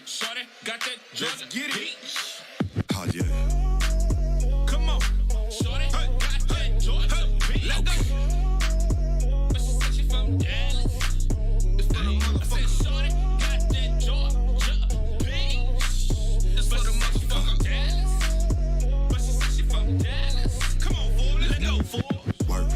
Shorty got that Georgia peach. Oh yeah. Come on, Shorty got that Georgia peach. Let go. But she said she from Dallas. I said Shorty got that Georgia peach. That's for the motherfucker Dallas. But she said she from Dallas. Come on, fool, let go, fool. Work.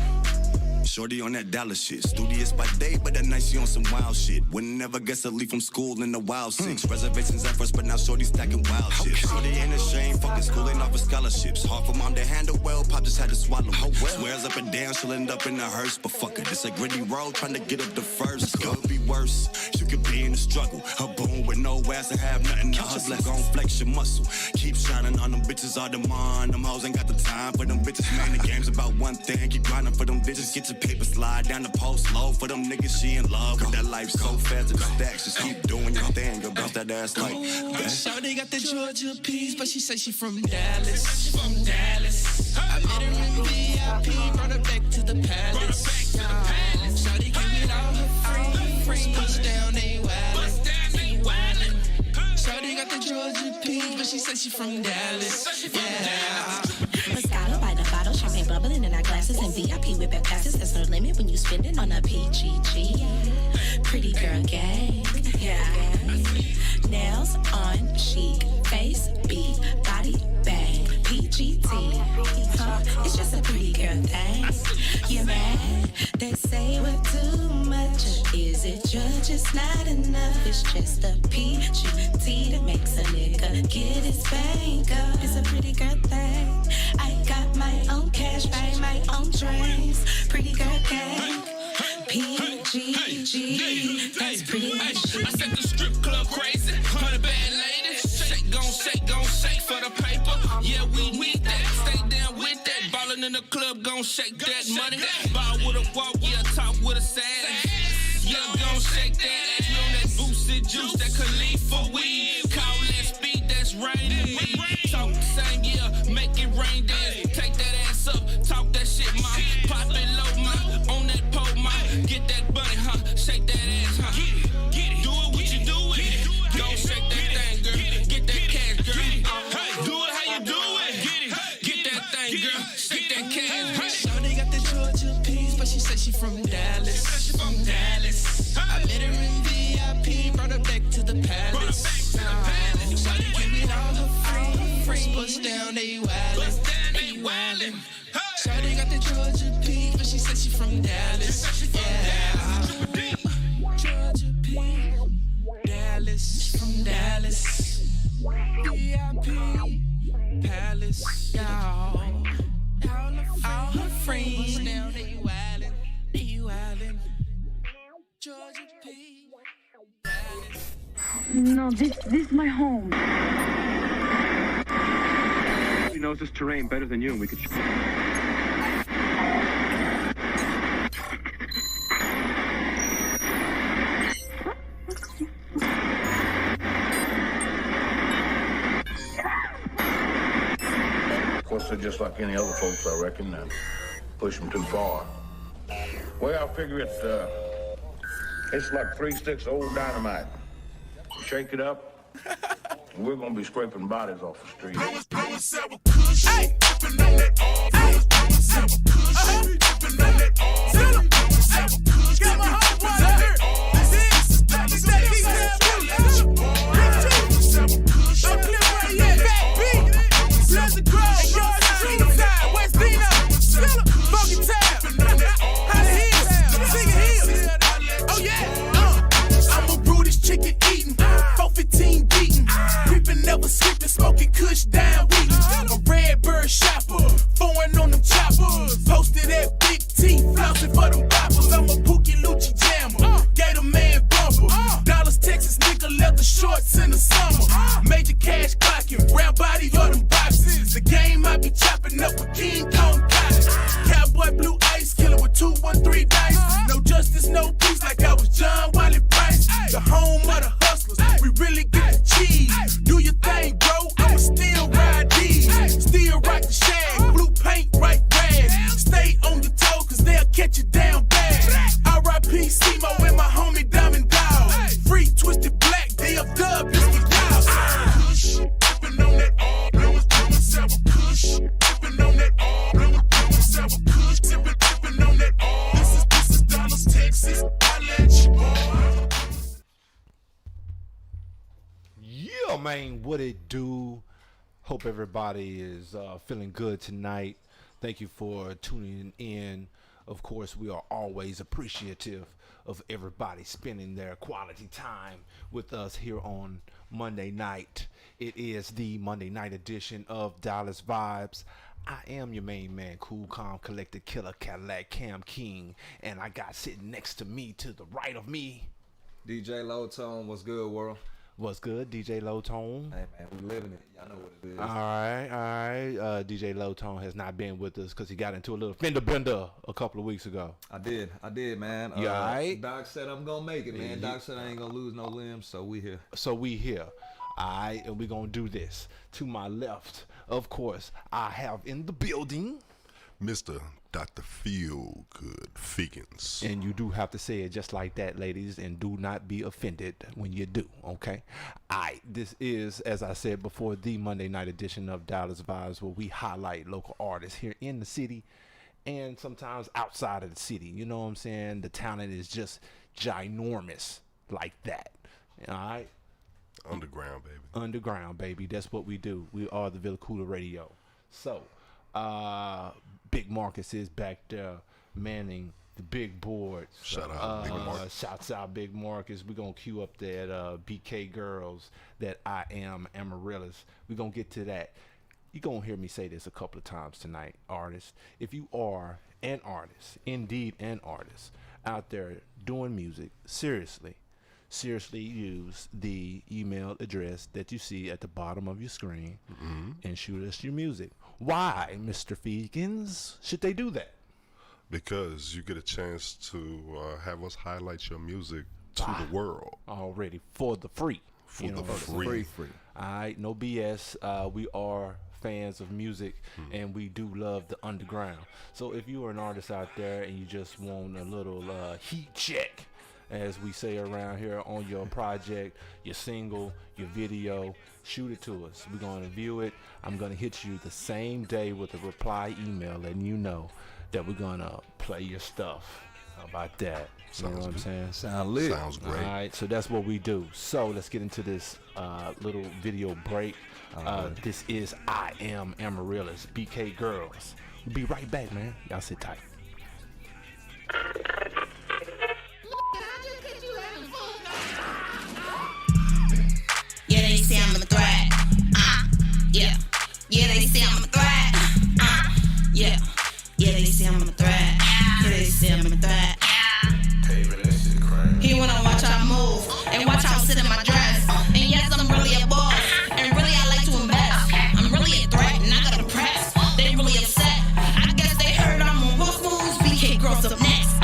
Shorty on that Dallas shit. Studious by day, but at night she on some wild shit. Wouldn't never guess a leave from school in the wild six. Reservations at first, but now Shorty stacking wild shit. Shorty ain't ashamed, fucking school ain't offer scholarships. Hard for mom to handle well, pop just had to swallow it. Swears up and down, she'll end up in a hearse. But fuck it, it's a gritty road, trying to get up the first. Could be worse, she could be in the struggle. Her boom with no ass and have nothing to hustle. Gon' flex your muscle. Keep shining on them bitches all demand. Them hoes ain't got the time for them bitches, man. The game's about one thing, keep grinding for them bitches. Get your paper slide down the post low for them niggas, she in love with that life so fast and stacks. Just keep doing your thing, go bounce that ass like that. Shawty got the Georgia peas, but she say she from Dallas. She from Dallas. I met her in VIP, brought her back to the palace. Shawty came with all her friends, push down, they wildin'. Shawty got the Georgia peas, but she say she from Dallas. Yeah. Moscato by the bottle, champagne bubbling in our glasses, and VIP with back passes. There's no limit when you spending on a PGG. Pretty girl gang, yeah. Nails on chic, face beat, body bang, PGT. It's just a pretty girl thing. You mad? They say we're too much. Is it just not enough? It's just a PGT that makes a nigga get his bank up. It's a pretty girl thing. I got my own cash, buy my own drinks. Pretty girl gang, PGG. That's pretty much. I set the strip club crazy. 100 bad ladies. Shake, gon' shake for the paper. Yeah, we need that. Stay down with that. Ballin' in the club, gon' shake that money. Ball with a walk, yeah, talk with a sad. Yeah, gon' shake that ass. We on that boosted juice, that Khalifa weed. Call that speed, that's raining weed. Talk the same, yeah, make it rain dance. Take that ass up, talk that shit, ma. Pop it low, ma. On that pole, ma. Get that bunny, huh? Shake that ass, huh? Get it. Do it what you do it. Don't shake that thing, girl. Get that cash, girl. Do it how you do it. Get that thing, girl. Shake that cash. Shawty got the Georgia peas, but she say she from Dallas. From Dallas. I met her in VIP, brought her back to the palace. Shawty came with all her friends, push down, they wildin'. Shawty got the Georgia peas, but she say she from Dallas. Yeah. Georgia peas, Dallas, from Dallas. VIP, palace, y'all. All her friends now they wildin'. Georgia peas, Dallas. No, this is my home. He knows this terrain better than you, and we could. Of course, they're just like any other folks, I reckon, and push them too far. Well, I figure it's like 3 sticks of old dynamite. Shake it up, and we're gonna be scraping bodies off the street. Hey! Dippin' on that all. Dippin' on that all. Got my homeboy here. This is Dallas. I'm clear where you at. Fat B. Pleasant Grove. Yard Street Side. West Dino. Funky Town. How the hills? Sing hills. Oh yeah. I'm a brutish chicken eating. 415 beating. Creeping, never sleeping, smoking kush down weeding. A red bird shopper, foreign on them choppers. Posted at Big T, flousing for them boppers. I'm a Pookie Lucci jammer, Gator Man bumper. Dallas, Texas, nigga, leather shorts in the summer. Major cash clocking, round body or them boxes. The game I be chopping up with King Kong College. Cowboy blue ice, killer with 213 dice. No justice, no peace, like I was John Wiley Price. The home of the hustlers, we really get the cheese. Do your thing, bro, I'ma still ride these. Still rock the shag, blue paint, right rags. Stay on your toe, cause they'll catch you down bad. R.I.P. C-Mo and my homie Diamond Dog. Free Twisted Black, DFW, man, what it do? Hope everybody is feeling good tonight. Thank you for tuning in. Of course, we are always appreciative of everybody spending their quality time with us here on Monday night. It is the Monday night edition of Dallas.Vibez. I am your main man, cool, calm, collected, killer, Cadillac, Cam King, and I got sitting next to me, to the right of me, djlOwtOne. What's good, world? What's good, djlOwtOne? Hey man, we living it. Y'all know what it is. All right. djlOwtOne has not been with us because he got into a little fender bender a couple of weeks ago. I did, man. You all right? Doc said I'm gonna make it, man. Doc said I ain't gonna lose no limbs, so we here. All right, and we're gonna do this. To my left, of course, I have in the building Mr. Dr. Feagans. And you do have to say it just like that, ladies, and do not be offended when you do, okay? This is, as I said before, the Monday night edition of Dallas.Vibez, where we highlight local artists here in the city and sometimes outside of the city. You know what I'm saying? The talent is just ginormous like that, all right? Underground, baby. That's what we do. We are the Villa Cooler Radio. So, Big Marcus is back there manning the big board. Shout out, Big Marcus. Shouts out, Big Marcus. We're going to cue up that BK Girls, that I Am Amaryllis. We're going to get to that. You're going to hear me say this a couple of times tonight, artists. If you are an artist, indeed an artist, out there doing music, seriously use the email address that you see at the bottom of your screen and shoot us your music. Why, Mr. Feagans, should they do that? Because you get a chance to have us highlight your music to the world. Already, for the free. Free. All right, no BS. We are fans of music, and we do love the underground. So if you are an artist out there and you just want a little heat check, as we say around here, on your project, your single, your video, shoot it to us. We're going to view it. I'm going to hit you the same day with a reply email letting you know that we're going to play your stuff. How about that? You know what I'm saying? Sound lit. Sounds great. All right, so that's what we do. So let's get into this little video break. This is I Am Amaryllis, BK Girls. We'll be right back, man. Y'all sit tight. Yeah, they say I'm a threat. Yeah, they say I'm a threat. Yeah, they say I'm a threat. Yeah, they say I'm a threat. He wanna watch how I move and watch how I sit in my dress. And yes, I'm really a boss, and really I like to invest. I'm really a threat, and I got a press. They really upset. I guess they heard I'm on Wolf Moves. BK Girls up next.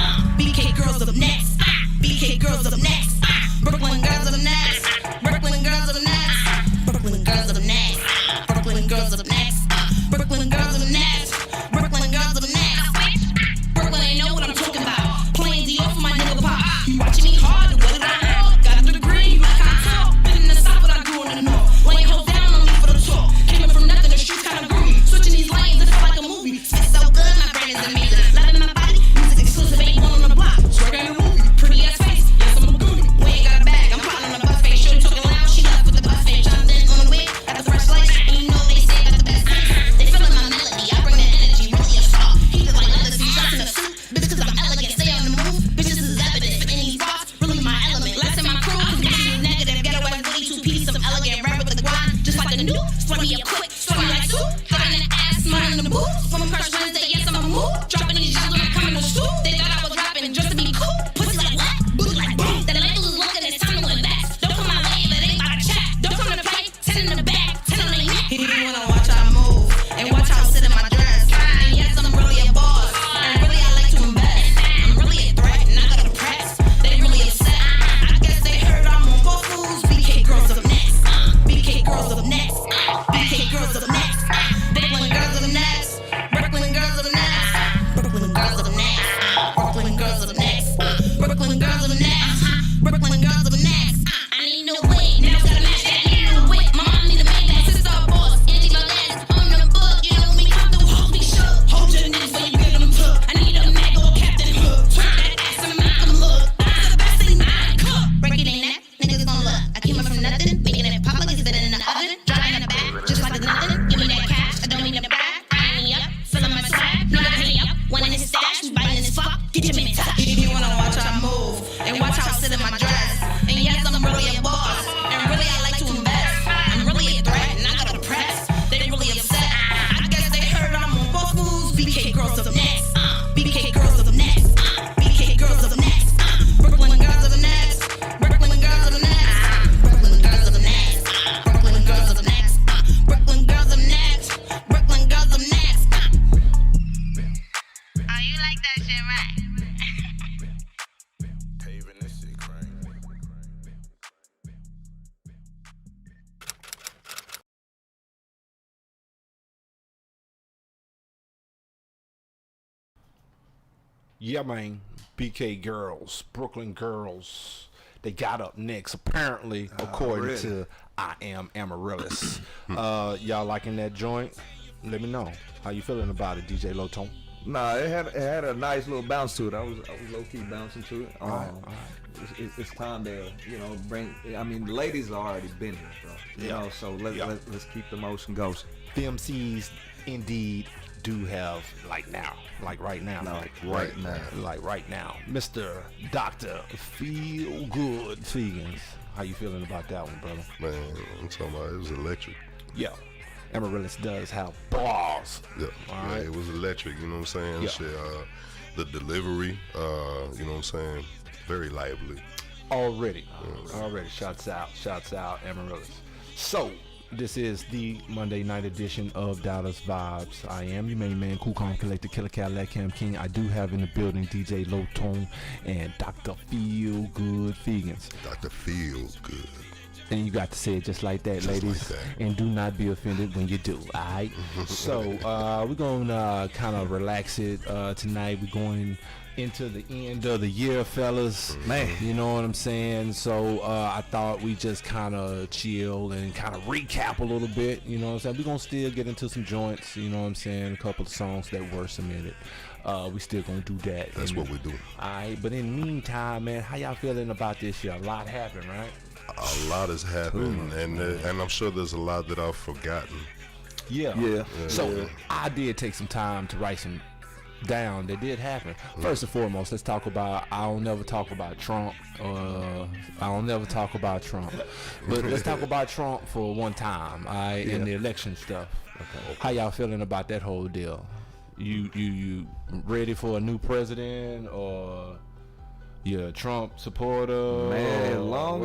If you wanna watch how I move and watch how I sit in my dress. And yes, I'm really a boss. And really I like to invest. I'm really a threat and I got a press. They really upset. I guess they heard I'm on both moves. BK girls up next. BK girls up next. BK girls up next. Brooklyn girls up next. Brooklyn girls up next. Brooklyn girls up next. Brooklyn girls up next. Brooklyn girls up next. Brooklyn girls up next. Oh, you like that shit, right? Paving this shit crazy. Yeah, man. BK girls, Brooklyn girls, they got up next. Apparently, according to I Am Amaryllis. Y'all liking that joint? Let me know. How you feeling about it, djlOwtOne? Nah, it had a nice little bounce to it. I was low key bouncing to it. It's time to bring. I mean, the ladies have already been here, bro. You know, so let's keep the motion going. The MCs indeed do have right now, Mr. Dr. Feel Good Feagans. How you feeling about that one, brother? Man, I'm talking about it was electric. Yeah. Amaryllis does have bars. Yeah, All yeah, right. it was electric, you know what I'm saying? Yeah. Shit, the delivery, you know what I'm saying? Very lively. Already. Shouts out, Amaryllis. So, this is the Monday night edition of Dallas.Vibez. I am your main man, Cool Calm Collector, Killer Cadillac Cam King. I do have in the building djlOwtOne and Dr. Feel Good Feagans. Dr. Feel Good. And you got to say it just like that, ladies. Like that. And do not be offended when you do, alright? So, we're going to kind of relax it tonight. We're going into the end of the year, fellas. Man, you know what I'm saying? So, I thought we just kind of chill and kind of recap a little bit. You know what I'm saying? We're going to still get into some joints, you know what I'm saying? A couple of songs that were submitted. We still going to do that. That's what we do. Alright, but in the meantime, man, how y'all feeling about this year? A lot happened, right? A lot has happened, and I'm sure there's a lot that I've forgotten. Yeah. So I did take some time to write some down that did happen. First and foremost, let's talk about. I don't never talk about Trump. But let's talk about Trump for one time. And the election stuff. Okay. How y'all feeling about that whole deal? You ready for a new president or? You're a Trump supporter, man. As long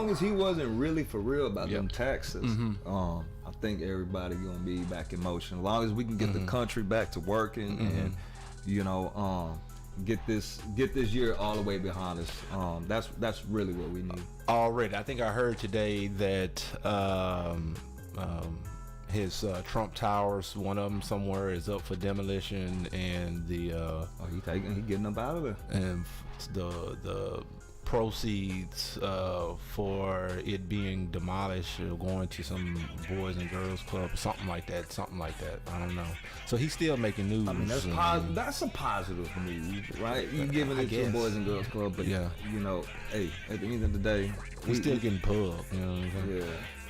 as he wasn't really for real about them taxes, I think everybody gonna be back in motion. As long as we can get the country back to working and get this year all the way behind us. That's really what we need. Already, I think I heard today that his Trump Towers, one of them somewhere, is up for demolition, and the he getting up out of there. And the proceeds for it being demolished are going to some boys and girls club or something like that. I don't know. So he's still making news. I mean, that's a positive move, right? You giving it to a boys and girls club, but hey, at the end of the day, we still getting pub. You know what I'm saying? Yeah.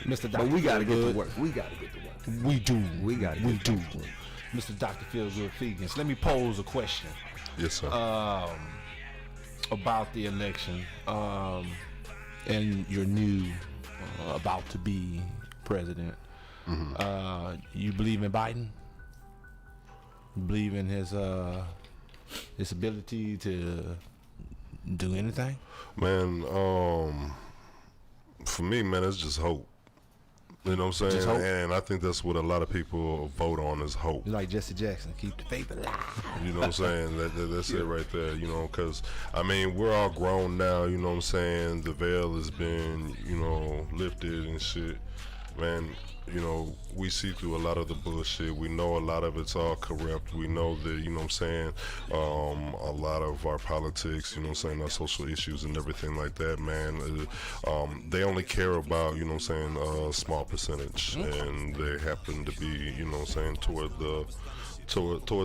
Mr. Dr. But we gotta Feel get Good. to work. We gotta get to work. We do. We gotta We get do. to work. Mr. Dr. Feel Good Feagans. Let me pose a question. Yes, sir. About the election and your new about to be president. You believe in Biden? You believe in his ability to do anything? Man, for me, man, it's just hope. You know what I'm saying? And I think that's what a lot of people vote on is hope. Like Jesse Jackson, keep the faith alive. You know what I'm saying? That's it right there, you know, because, I mean, we're all grown now, you know what I'm saying? The veil has been, lifted and shit. Man, we see through a lot of the bullshit. We know a lot of it's all corrupt. We know that, you know what I'm saying, a lot of our politics, you know what I'm saying, our social issues and everything like that, man, they only care about, you know what I'm saying, a small percentage. And they happen to be, you know what I'm saying, towards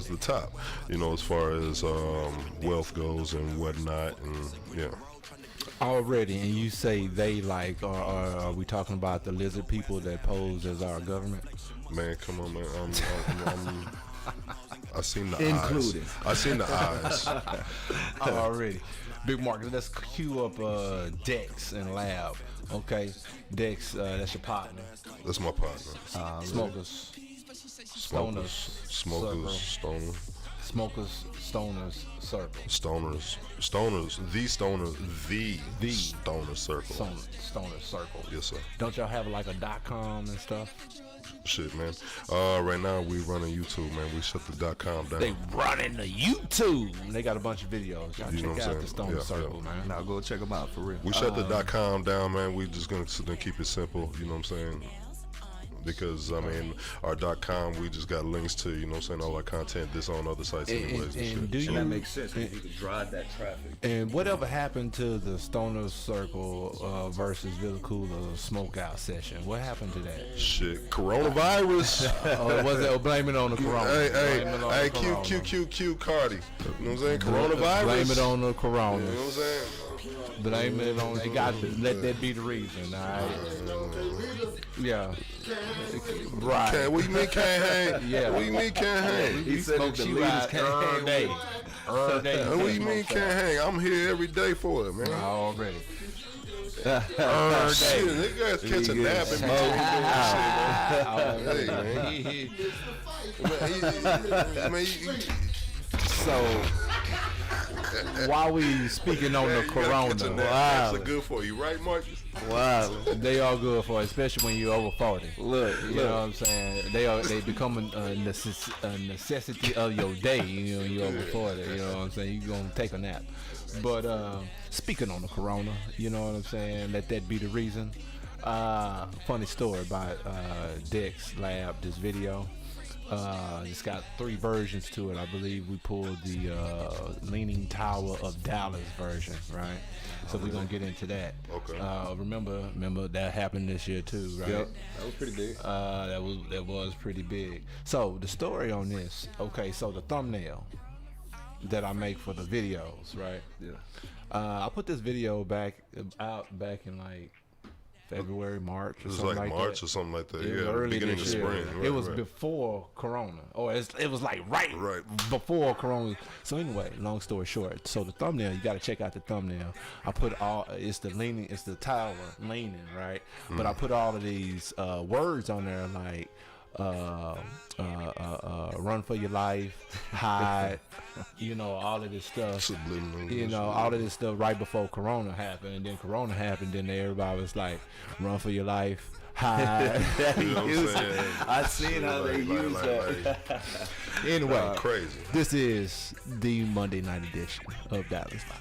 the top, as far as wealth goes and whatnot, and yeah. Already, and you say they like, are we talking about the lizard people that pose as our government? Man, come on, man. I seen the included. eyes. I seen the eyes. Already. Big Marcus, let's cue up Dex and Lab. Okay, Dex, that's your partner. That's my partner. Smokers, Stoners, Circle. Stoners, the Stoner Circle. Stoner Circle. Yes, sir. Don't y'all have like a .com and stuff? Shit, man. Right now we running YouTube, man. We shut the .com down. They running the YouTube. They got a bunch of videos. Y'all You know check what I'm out the saying? Stoner Circle, man. Now go check them out for real. We shut the .com down, man. We just gonna keep it simple. You know what I'm saying? Because I mean, our .com, we just got links to, you know what I'm saying, all our content this on other sites anyways and shit. And that makes sense because you can drive that traffic. And whatever happened to the Stoner Circle versus Villa Cooler smokeout session? What happened to that? Shit, coronavirus. Was it blame it on the corona? Hey, Q Cardi. You know what I'm saying? Coronavirus. Blame it on the corona. You know what I'm saying? Blame it on. You got to let that be the reason. All right. Yeah. Right. What you mean can't hang? Yeah. What you mean can't hang? He smoked you out every day. What do you mean can't hang? I'm here every day for it, man. Already. Shit, niggas catch a nap and shit, So, while we speaking on the corona, that's good for you, right, Marcus? Wow, they are good for it, especially when you're over 40. Look, you know what I'm saying? They become a necessity of your day. You know, you're over 40. You know what I'm saying? You're gonna take a nap. But speaking on the corona, you know what I'm saying? Let that be the reason. Funny story about Dex Lab. This video. It's got 3 versions to it. I believe we pulled the Leaning Tower of Dallas version, right? So we're gonna get into that. Okay. Remember that happened this year too, right? Yep. That was pretty big. That was pretty big. So the story on this, okay, so the thumbnail that I make for the videos, right? Yeah. I put this video out back in like February, March, or something like March that. or something like that. It was Yeah, early beginning of this year. spring. Right, it was before Corona. It was like right before Corona. So anyway, long story short, so the thumbnail, you got to check out the thumbnail. I put it's the tower leaning, right? But I put all of these words on there like run for your life, hide, you know, all of this stuff. Subliminal. You know, all of this stuff right before Corona happened, and then Corona happened, then everybody was like, run for your life, hide. You know what I'm saying? I seen how they use that. Anyway, crazy. This is the Monday night edition of Dallas.Vibez.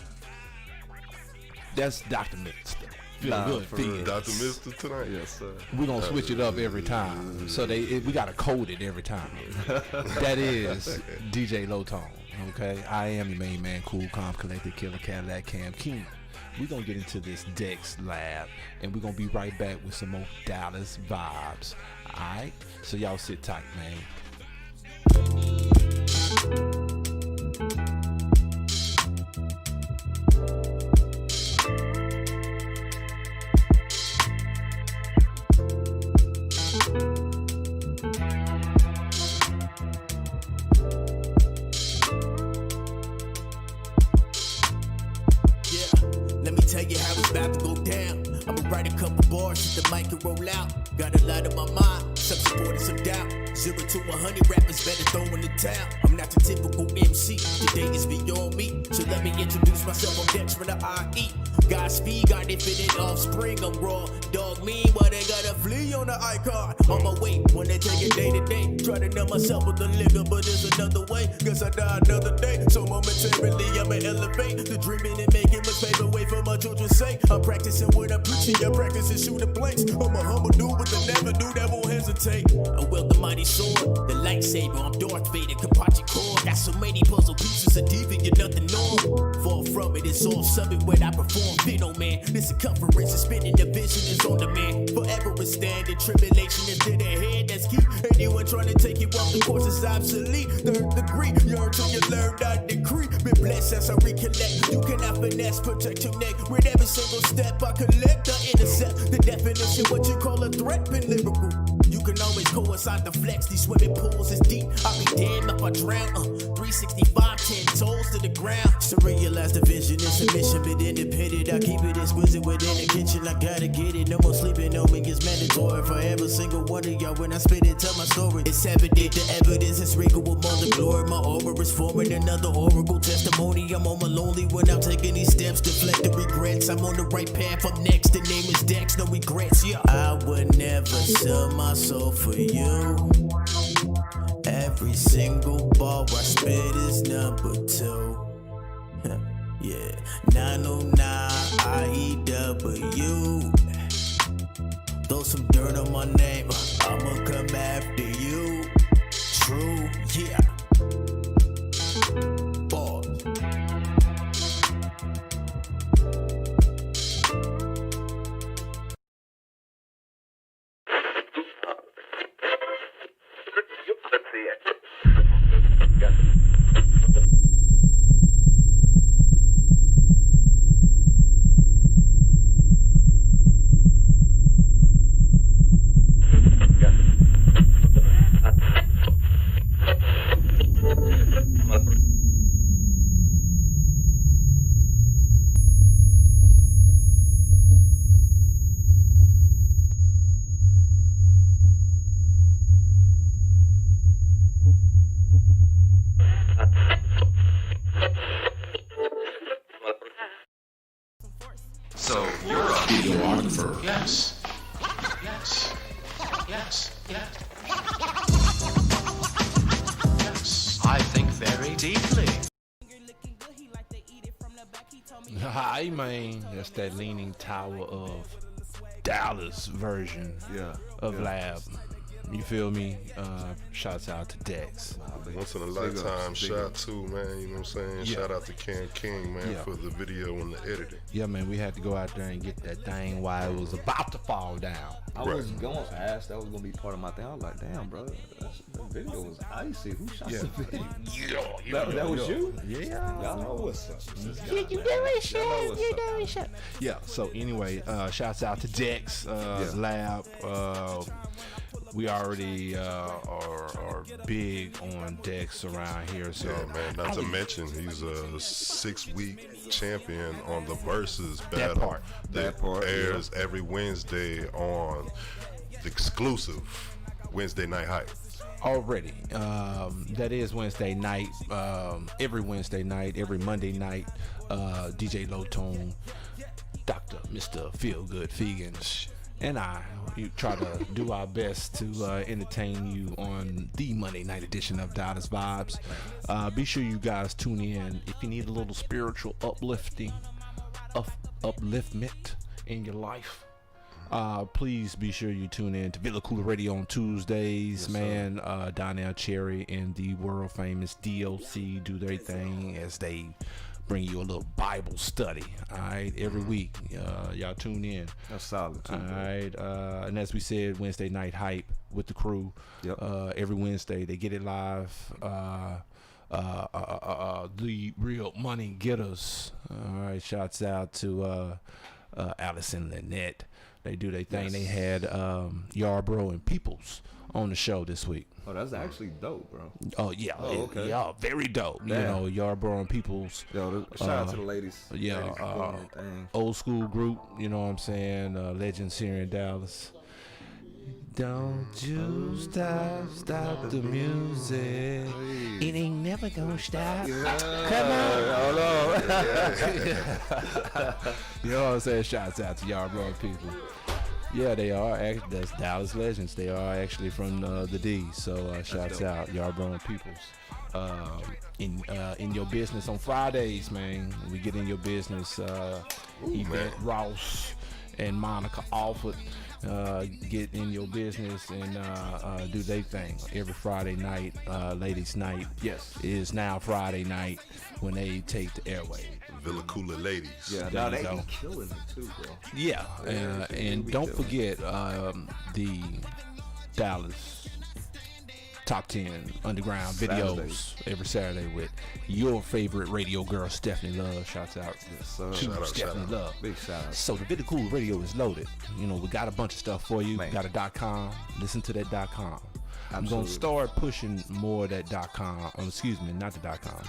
That's Dr. Mister. Feel good, Feagans. Dr. Mister tonight? Yes, sir. We're going to switch it up every time. So we got to code it every time. That is djlOwtOne. Okay? I am your main man, cool, calm, collected, killer, Cadillac, Cam King. We're going to get into this Dex Lab, and we're going to be right back with some more Dallas.Vibez. All right? So y'all sit tight, man. Tell you how it's about to go down. I'ma write a couple bars, hit the mic and roll out. Got a lot on my mind, some support and some doubt. 0 to 100 rappers better throw in the towel. I'm not the typical MC, today is beyond me. So let me introduce myself, I'm Dex from the IE. Godspeed, got infinite offspring, I'm raw. Dog mean, but they gotta flee on the icon. On my way, when they take it day to day. Try to numb myself with the liquor, but there's another way. Guess I die another day, so momentarily I'ma elevate. The dreaming and making much paper way for my children's sake. I'm practicing what I'm preaching, I'm practicing shooting blanks. I'm a humble dude with a never do that won't hesitate. I wield the mighty sword, the lightsaber, I'm Darth Vader, Kapachi core. Got so many puzzle pieces of deviant, nothing normal. Fall from it, it's all summit when I perform. Fiddle man, this circumference is spinning, the vision is on demand. Forever is standing, tribulation is to the head, that's key. Anyone trying to take you off the course is obsolete. Third degree, yearn till you learn that decree. Been blessed as I recollect. You cannot finesse, protect your neck. With every single step I collect, I intercept the definition, what you call a threat, been lyrical. You can always go inside the flex. These swimming pools is deep. I'll be damned if I drown. 365, 10 toes to the ground. To realize the vision is a mission, but independent. I keep it exquisite within the kitchen. I gotta get it. No more sleeping on me. It's mandatory for every single one of y'all. When I spit it, tell my story. It's evident. The evidence is regal among the glory. My aura is forming another oracle testimony. I'm on my lonely when I'm taking these steps. Deflect the regrets. I'm on the right path. I'm next. The name is Dex. No regrets. Yeah. I would never sell my soul for you. Every single bar I spit is number 2. Yeah, 909 IEW. Throw some dirt on my name, I'ma come after you. True, yeah. Bars. So you're a videographer. Yes. Yes. Yes. Yes. Yes. I think very deeply. Hi, man. That's that Leaning Tower of Dallas version of Lab. You feel me? Shouts out to Dex. Once in a lifetime shot too, man. You know what I'm saying? Yeah. Shout out to King, man, for the video and the editing. Yeah, man. We had to go out there and get that thing while it was about to fall down. I was going to ask. That was going to be part of my thing. I was like, damn, bro. The video was icy. Who shot the video? That was you? Yeah. Y'all know what's up. You know it, shit. Yeah, so anyway, shouts out to Dex, Lab. We already are big on Dex around here. So yeah, man. Not to mention, he's a 6-week champion on the Versus battle. That part airs every Wednesday on the exclusive Wednesday Night Hype. Already, that is Wednesday night. Every Wednesday night, every Monday night, djlOwtOne, Mr. Feel Good Feagans, and I try to do our best to entertain you on the Monday night edition of Dallas.Vibez. Be sure you guys tune in if you need a little spiritual upliftment in your life. Please be sure you tune in to Villa Cooler Radio on Tuesdays, man. Donnell Cherry and the world famous DLC do their thing as they bring you a little Bible study, all right, every week. Y'all tune in. That's solid too, all right. And as we said, Wednesday Night Hype with the crew. Every Wednesday they get it live. The real money getters. All right, shouts out to Alice and Lynette. They do their thing. They had Yarbrough and Peoples on the show this week. Oh, that's actually dope, bro. Oh yeah, okay. Yeah, very dope. You know, Yarbrough and Peoples. Yo, shout out to the ladies. Yeah, ladies old school group. You know what I'm saying? Legends here in Dallas. Don't you stop the music. It ain't never gonna stop. Come on. You know what I'm saying? Shouts out to Yarbrough people. Yeah, they are. That's Dallas Legends. They are actually from the D. So shouts out Yarbrough peoples. In your business on Fridays, man. We get in your business. Event Ross and Monica Alford get in your business and do their thing every Friday night. Ladies' night. Yes, it is now Friday night when they take the airway. Villa Cooler ladies. Yeah, now they be killing it too, bro. Yeah, and don't forget the Dallas top 10 underground videos every Saturday with your favorite radio girl, Stephanie Love. Shouts out to Stephanie Love. Big shout out. So the Video Cool Radio is loaded. You know, we got a bunch of stuff for you. Man. Got a .com. Listen to that .com. I'm Absolutely. going to start pushing more of that .com. Excuse me, not the .com.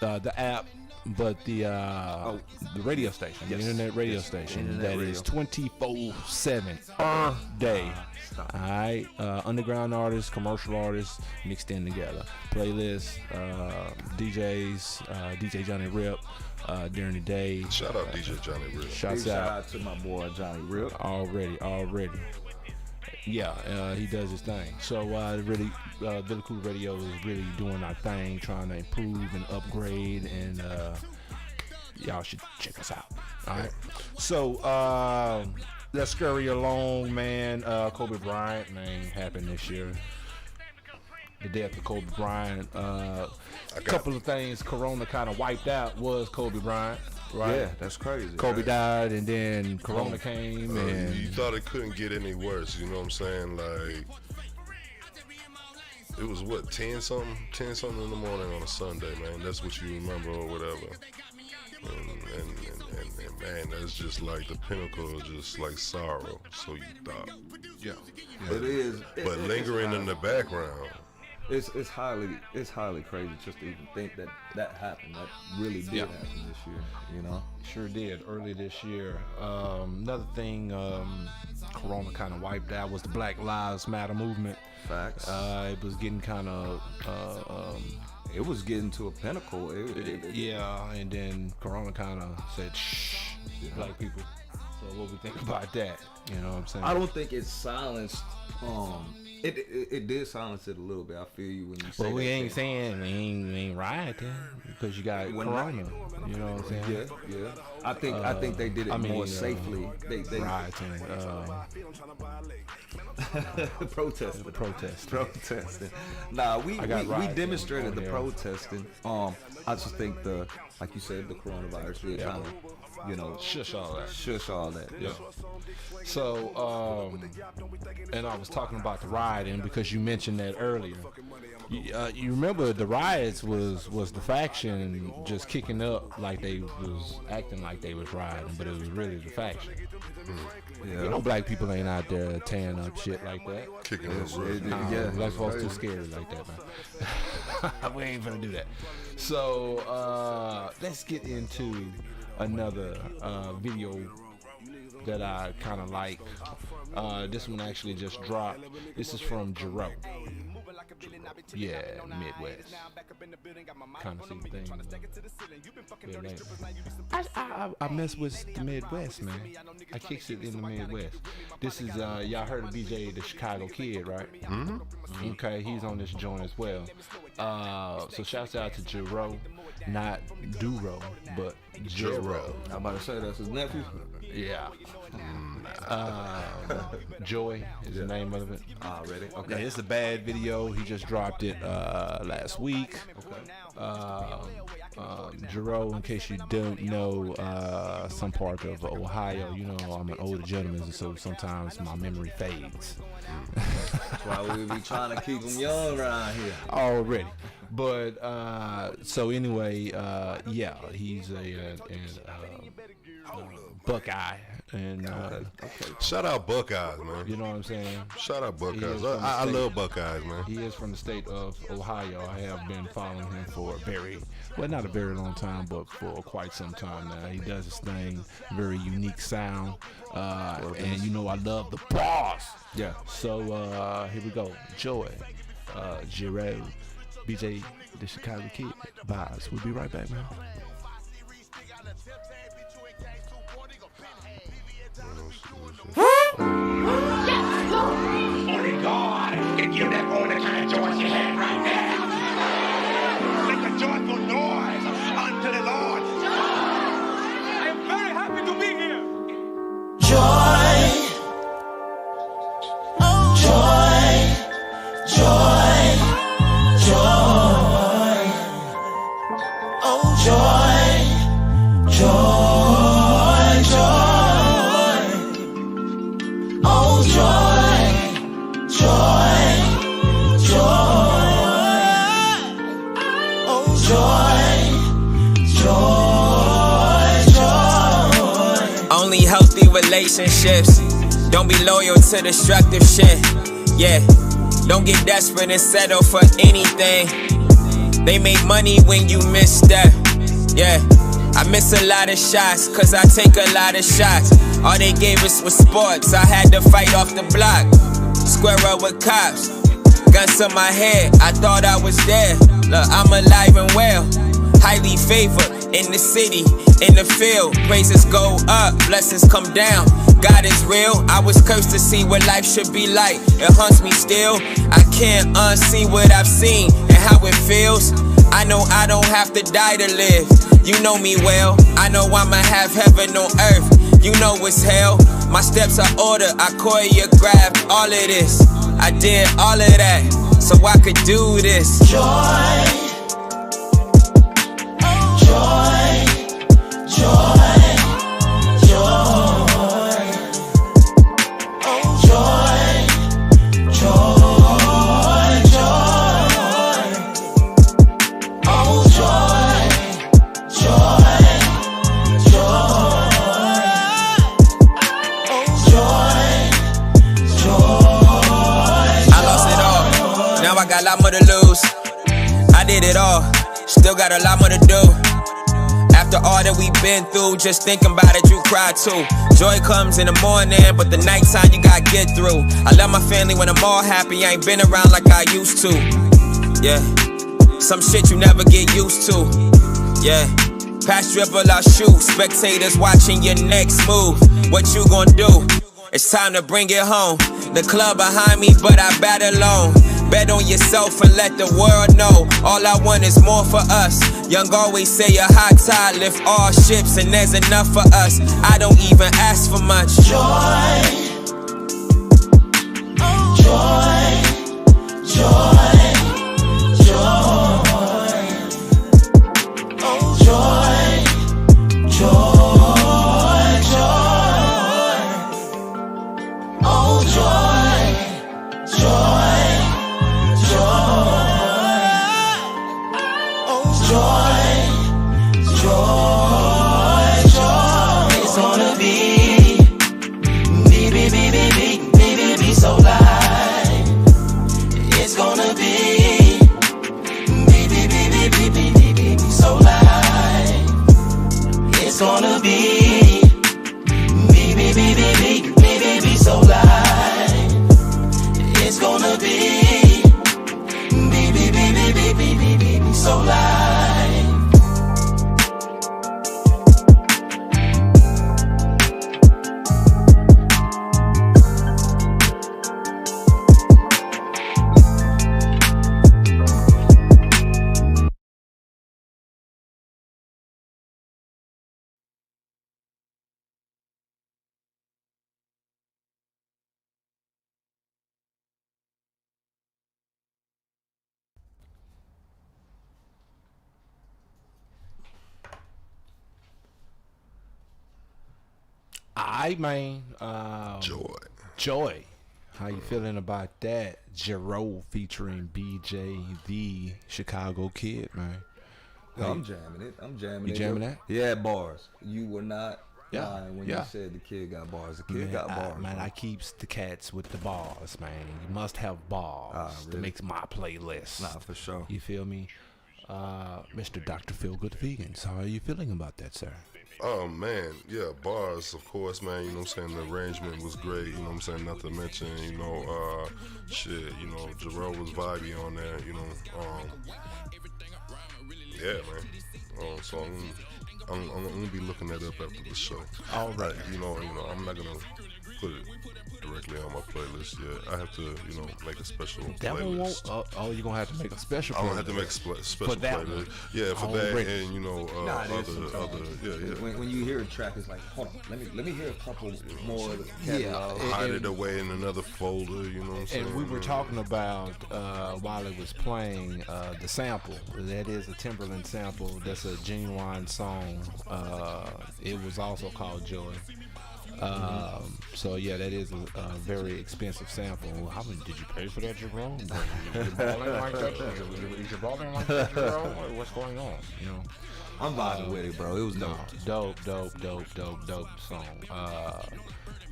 The app, but the radio station, Yes. the internet radio Yes. station Internet that radio. is 24/7 per day. Stop. All right, underground artists, commercial artists mixed in together. Playlists, DJs, DJ Johnny Rip during the day. Shout out DJ Johnny Rip. Big Shouts shout out out to my boy Johnny Rip. already. Yeah, he does his thing. So really, Video Cool Radio is really doing our thing, trying to improve and upgrade, and y'all should check us out. All right. So let's scurry along, man. Kobe Bryant, man, happened this year. The death of Kobe Bryant. A couple of things Corona kind of wiped out was Kobe Bryant. Right. Yeah, that's crazy. Kobe died, and then Corona came, and you thought it couldn't get any worse. You know what I'm saying? Like, it was what, 10 something in the morning on a Sunday, man. That's what you remember or whatever. And man, that's just like the pinnacle of just like sorrow. So you thought, Yeah. It is. but lingering in the background. It's highly crazy just to even think that happened. That really did happen this year. You know. sure did early this year. Another thing Corona kind of wiped out was the Black Lives Matter movement. Facts. It was getting kind of It was getting to a pinnacle. yeah, and then Corona kind of said, "Shh, black people." So what we think about that? You know what I'm saying? I don't think it silenced. It did silence it a little bit. I feel you when you say. But we that ain't thing. saying we ain't rioting because you got Corona. You know what I'm saying? Yeah. I think they did it more safely. They rioting. protesting. Nah, we demonstrated the protesting. I just think like you said, the coronavirus did kind of, shush all that. Yeah. So, and I was talking about the rioting because you mentioned that earlier. You remember the riots was the faction just kicking up like they was acting like they was rioting, but it was really the faction. Yeah. You know, black people ain't out there tearing up shit like that. Kicking up. Black folks too scary like that, man. We ain't gonna do that. So let's get into another video that I kind of like. This one actually just dropped. This is from Jerome. Yeah, Midwest. Kind of see the thing. I mess with the Midwest, man. I kicks it in the Midwest. This is y'all heard of BJ the Chicago Kid, right? Mm-hmm. Okay, he's on this joint as well. So shouts out to Jero, not Duro, but Jero. I'm about to say that's his nephew. Yeah. Joy is the name of it. Already. Okay. Yeah, it's a bad video. He just dropped it last week. Jero, in case you don't know, some part of Ohio, you know, I'm an older gentleman, so sometimes my memory fades. That's why we be trying to keep them young around here. Already. But, so anyway, yeah, he's a Buckeye. And shout out Buckeyes, man. You know what I'm saying? Shout out Buckeyes. I love Buckeyes, man. He is from the state of Ohio. I have been following him for not a very long time, but for quite some time now. He does his thing, very unique sound, and you know I love the bars. Yeah. So here we go. Joy, Jero, BJ, the Chicago Kid, Vibez. We'll be right back, man. Only God can give that woman the kind of joy she had right now. Make a joyful noise unto the Lord. I am very happy to be here. Joy, relationships. Don't be loyal to destructive shit. Yeah, don't get desperate and settle for anything. They make money when you misstep. Yeah, I miss a lot of shots, cause I take a lot of shots. All they gave us was sports, I had to fight off the block. Square up with cops, guns to my head, I thought I was dead. Look, I'm alive and well, highly favored in the city, in the field. Praises go up, blessings come down. God is real, I was cursed to see what life should be like. It haunts me still, I can't unsee what I've seen and how it feels. I know I don't have to die to live. You know me well, I know I'ma have heaven on earth. You know it's hell, my steps are ordered, I choreographed all of this. I did all of that, so I could do this. Joy, joy, joy. Got a lot more to lose. I did it all, still got a lot more to do. After all that we've been through, just thinking about it, you cry too. Joy comes in the morning, but the nighttime you gotta get through. I love my family when I'm all happy, I ain't been around like I used to. Yeah, some shit you never get used to. Yeah, pass dribble, I shoot. Spectators watching your next move. What you gonna do? It's time to bring it home. The club behind me, but I bat alone. Bet on yourself and let the world know. All I want is more for us. Young always say a high tide lift all ships, and there's enough for us. I don't even ask for much. Joy, joy, joy, joy, joy, joy. Gonna be so light. It's gonna be so light. Alright, man. Joy. How you feeling about that? Jerome featuring BJ, the Chicago Kid, man. No, I'm jamming it. I'm jamming you it. You jamming that? Yeah, bars. You were not lying when you said the kid got bars. The kid got bars. Man, I keeps the cats with the bars, man. You must have bars to make my playlist. Nah, for sure. You feel me? Mr. Dr. Dallas.Vibez, how are you feeling about that, sir? Oh man, yeah, bars, of course, man, you know what I'm saying, the arrangement was great, you know what I'm saying, not to mention, you know, Jarrell was vibey on there, you know, yeah, man, so I'm gonna be looking that up after the show. All right. You know, I'm not gonna put it directly on my playlist yet. I have to, make a special playlist. You're gonna have to make a special playlist. I'm gonna have to make a special playlist. Yeah, for that, and When you hear a track, it's like, hold on, let me hear a couple more of the catalog. Hide it away in another folder, you know what I'm saying? And we were talking about while it was playing the sample. That is a Timberland sample. That's a genuine song. It was also called Joy. So yeah, that is a very expensive sample. How much did you pay for that, Jerome? Is your balling like that? Is your balling like that, Jerome? What's going on? I'm vibing with it, bro. It was dope. Dope song.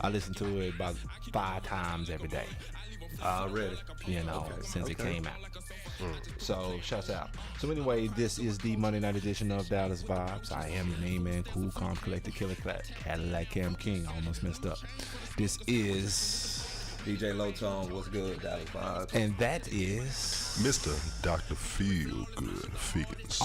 I listen to it about 5 times every day. Already. Since it came out. So, shouts out. So, anyway, this is the Monday night edition of Dallas.Vibez. I am your main man, Cool, Calm, Collected, Killer, Cadillac Cam King. I almost messed up. This is djlOwtOne. What's good, Dallas.Vibez? And that is Mr. Dr. Feel Good Feagans.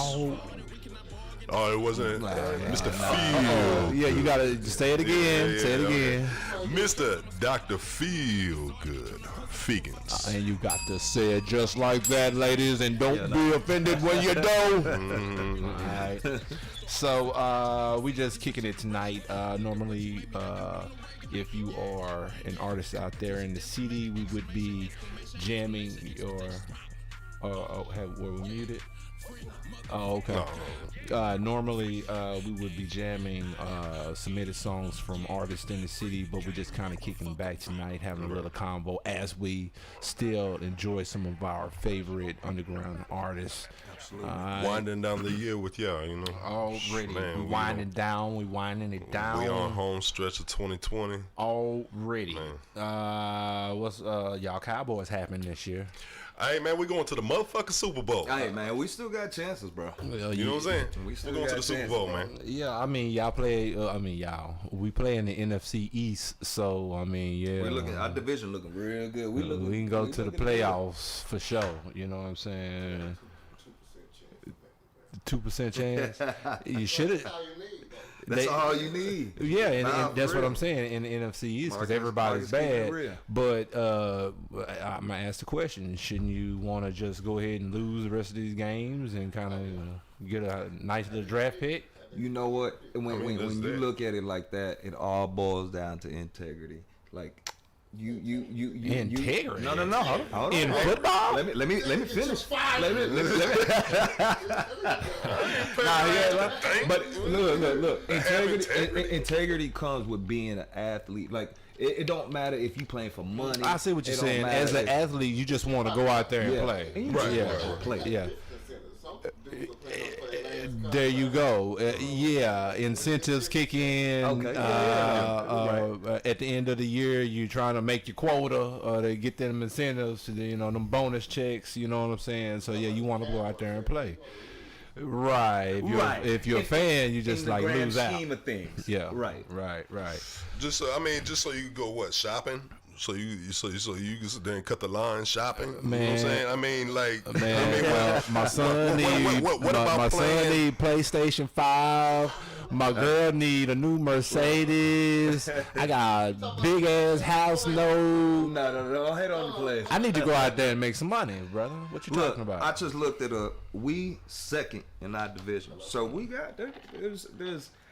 Oh, it wasn't Mr. Feel. Yeah, you gotta say it again. Say it again. Mr. Dr. Feel Good Feagans. And you got to say it just like that, ladies, and don't be offended when you don't. All right. So we just kicking it tonight. Normally, if you are an artist out there in the city, we would be jamming your. Were we muted? Oh, okay. Normally, we would be jamming submitted songs from artists in the city, but we're just kind of kicking back tonight, having a little convo as we still enjoy some of our favorite underground artists. Absolutely. Winding down the year with y'all, Already. Man, we winding down. We winding it down. We on home stretch of 2020. Already. What's y'all Cowboys happening this year? Hey, man, we going to the motherfucking Super Bowl. Hey, man, we still got chances, bro. You know what I'm saying? We still going to the Super Bowl, man. Yeah, I mean, y'all play. We play in the NFC East, so I mean, yeah. We're looking. Our division looking real good. We can go to the playoffs for sure. You know what I'm saying? 2% chance. You should have. That's all you need. Yeah, and that's what I'm saying in the NFC East, because everybody's bad. But I'm gonna ask the question: shouldn't you want to just go ahead and lose the rest of these games and kind of get a nice little draft pick? You know what? When you look at it like that, it all boils down to integrity. Like you integrity. No. Hold on. In football? Let me finish. But look. Integrity comes with being an athlete. Like it don't matter if you playing for money. I see what you're saying. As an athlete, you just want to go out there and play. Play. Yeah. There you go. Incentives kick in. Okay. At the end of the year, you're trying to make your quota to get them incentives, them bonus checks. You know what I'm saying? So you want to go out there and play. Right. If you're a fan, you just like lose out. Scheme of things. Yeah. Right. Just so you can go shopping. So you can sit there and cut the line shopping. Man, you know what I'm saying? I mean, my son need PlayStation 5. My girl need a new Mercedes. I got a big ass house note. No, head on the place. I need to go out there and make some money, brother. What you talking about? I just looked at we second in our division, so we got there's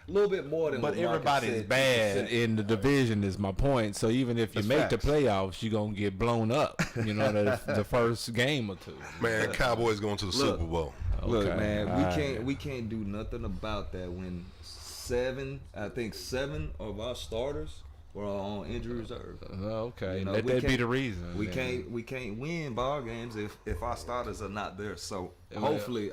a little bit more than. But everybody's bad in the division is my point. So even if you make the playoffs, you're gonna get blown up. The first game or two. Man, Cowboys going to the Super Bowl. Look, man, we can't do nothing about that when 7 of our starters were on injury reserve. Okay, let that be the reason. We can't win ball games if our starters are not there. So hopefully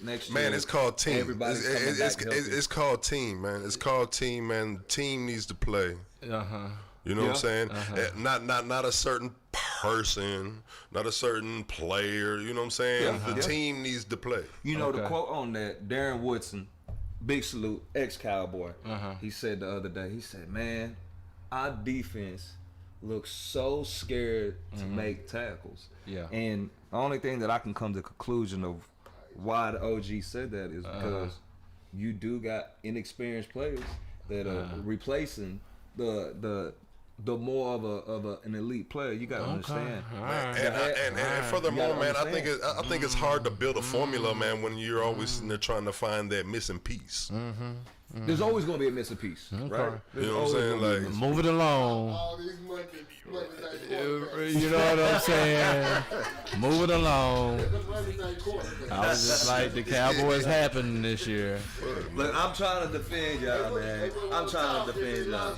next year. Man, it's called team. It's called team, man. It's called team, man. Team needs to play. You know what I'm saying? Not a certain person, not a certain player. You know what I'm saying? The team needs to play. The quote on that, Darren Woodson, big salute, ex-Cowboy. He said the other day, he said, man, our defense looks so scared to make tackles. Yeah. And the only thing that I can come to the conclusion of why the OG said that is because you do got inexperienced players that are replacing the more of an elite player. You got to understand. And furthermore, man, I think it's hard to build a formula, man, when you're always sitting there trying to find that missing piece. There's always gonna be a missing piece, right? You know what I'm saying? Like, move it along. All these Monday You know what I'm saying? Move it along. I was just like, the Cowboys happened this year. Look, I'm trying to defend y'all, man. I'm trying to defend y'all.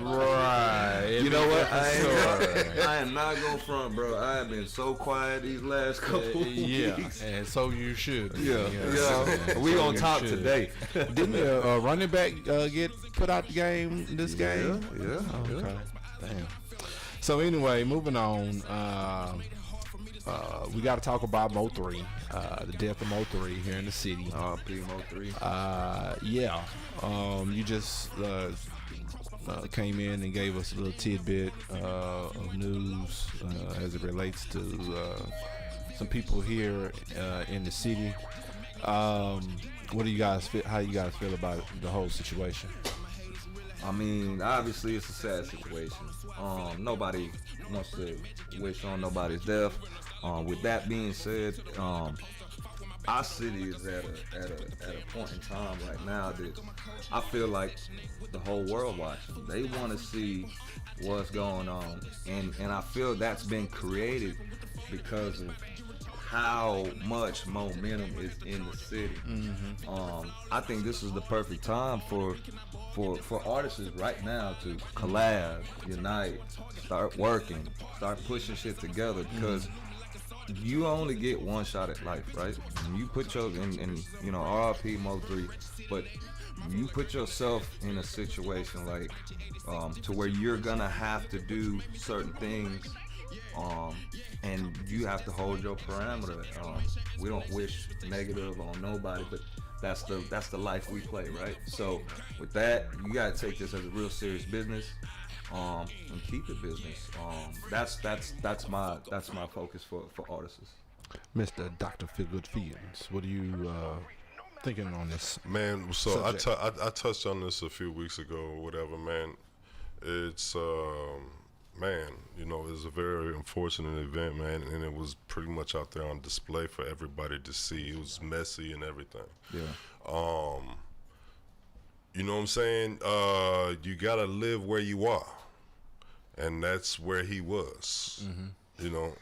Right. You know what? I am not gonna front, bro. I have been so quiet these last couple weeks. And so you should. Yeah. We on top today. Didn't the running back get put out the game this game? Yeah. Okay. Damn. So anyway, moving on. We got to talk about Mo 3, the death of Mo 3 here in the city. R.P. Mo 3. Yeah. You just came in and gave us a little tidbit of news as it relates to some people here in the city. What do you guys feel? How you guys feel about the whole situation? I mean, obviously it's a sad situation. Nobody wants to wish on nobody's death. With that being said, our city is at a point in time right now that I feel like the whole world watching. They want to see what's going on, and I feel that's been created because of how much momentum is in the city. I think this is the perfect time for artists right now to collab, unite, start working, start pushing shit together, because you only get one shot at life, right? And you put your and you know, RIP Mo 3, but you put yourself in a situation like to where you're gonna have to do certain things, and you have to hold your parameter. We don't wish negative on nobody, but that's the life we play, right? So with that, you gotta take this as a real serious business, and keep it business. That's my focus for artists. Mr. Dr. Feagans, what are you thinking on this? Man, so subject? I touched on this a few weeks ago or whatever, man. It's man, you know, it was a very unfortunate event, man, and it was pretty much out there on display for everybody to see. It was messy and everything. Yeah. You know what I'm saying? You gotta live where you are, and that's where he was. You know,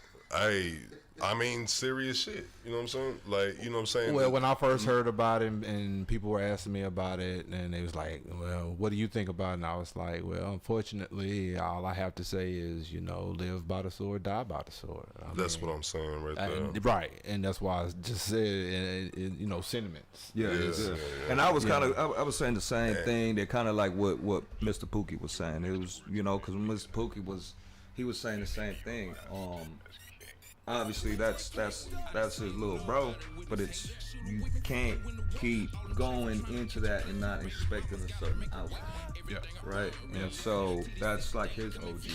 I mean, serious shit. You know what I'm saying? Like, you know what I'm saying? Well, when I first heard about it and people were asking me about it, and they was like, well, what do you think about it? And I was like, well, unfortunately, all I have to say is, you know, live by the sword, die by the sword. That's what I'm saying right there. Right. And that's why I just said, you know, sentiments. Yeah. And I was I was saying the same thing. That kind of like what Mr. Pookie was saying. It was, you know, because Mr. Pookie was saying the same thing. Obviously that's his little bro, but it's, you can't keep going into that and not expecting a certain outcome. Yeah. Right. And so that's like his OG,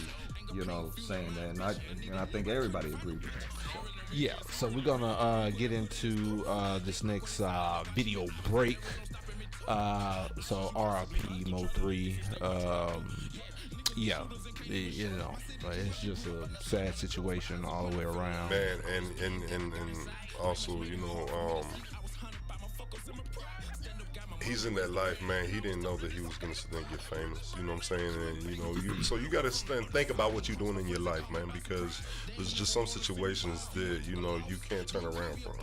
you know, saying that, and I think everybody agreed with that. So. Yeah. So we're gonna get into this next video break. So RIP Mo 3. Yeah, you know, it's just a sad situation all the way around. Man, and also, you know, he's in that life, man. He didn't know that he was gonna sit there and get famous. You know what I'm saying? And you know, so you gotta think about what you're doing in your life, man, because there's just some situations that, you know, you can't turn around from.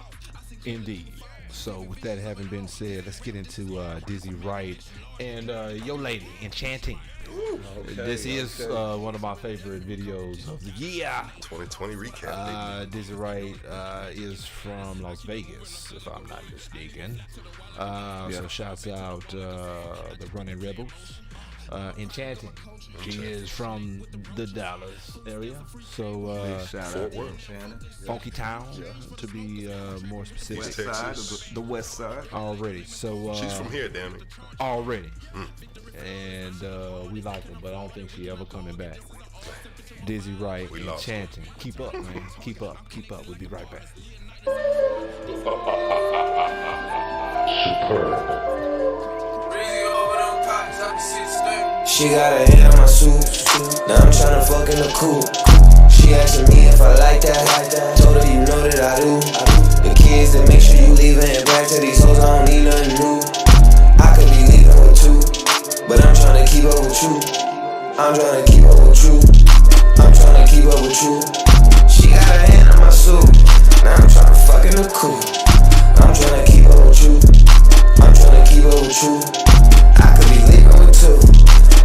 Indeed. So with that having been said, let's get into Dizzy Wright and Your Lady, Enchanting. Okay, this is one of my favorite videos of the year. 2020 recap. Dizzy Wright is from Las Vegas, if I'm not mistaken. So shouts out the Running Rebels. Enchanting. She is from the Dallas area. So Fort Worth, Funky Town, to be more specific. West side, the west side. Already. So she's from here, damn it. Already. And we like her, but I don't think she ever coming back. Dizzy Wright, Enchanting. Keep up, man. Keep up. We'll be right back. She got her hair in my suit. Now I'm tryna fuck in the coupe. She asking me if I like that. Told her you know that I do. The kids that make sure you leaving it back to these hoes, I don't need nothing new. I could be leaving with two, but I'm tryna keep up with you. I'm tryna keep up with you. I'm tryna keep up with you. She got her hand on my suit. Now I'm tryna fuck in the coupe. I'm tryna keep up with you. I'm tryna keep up with you. I could be leaving with two,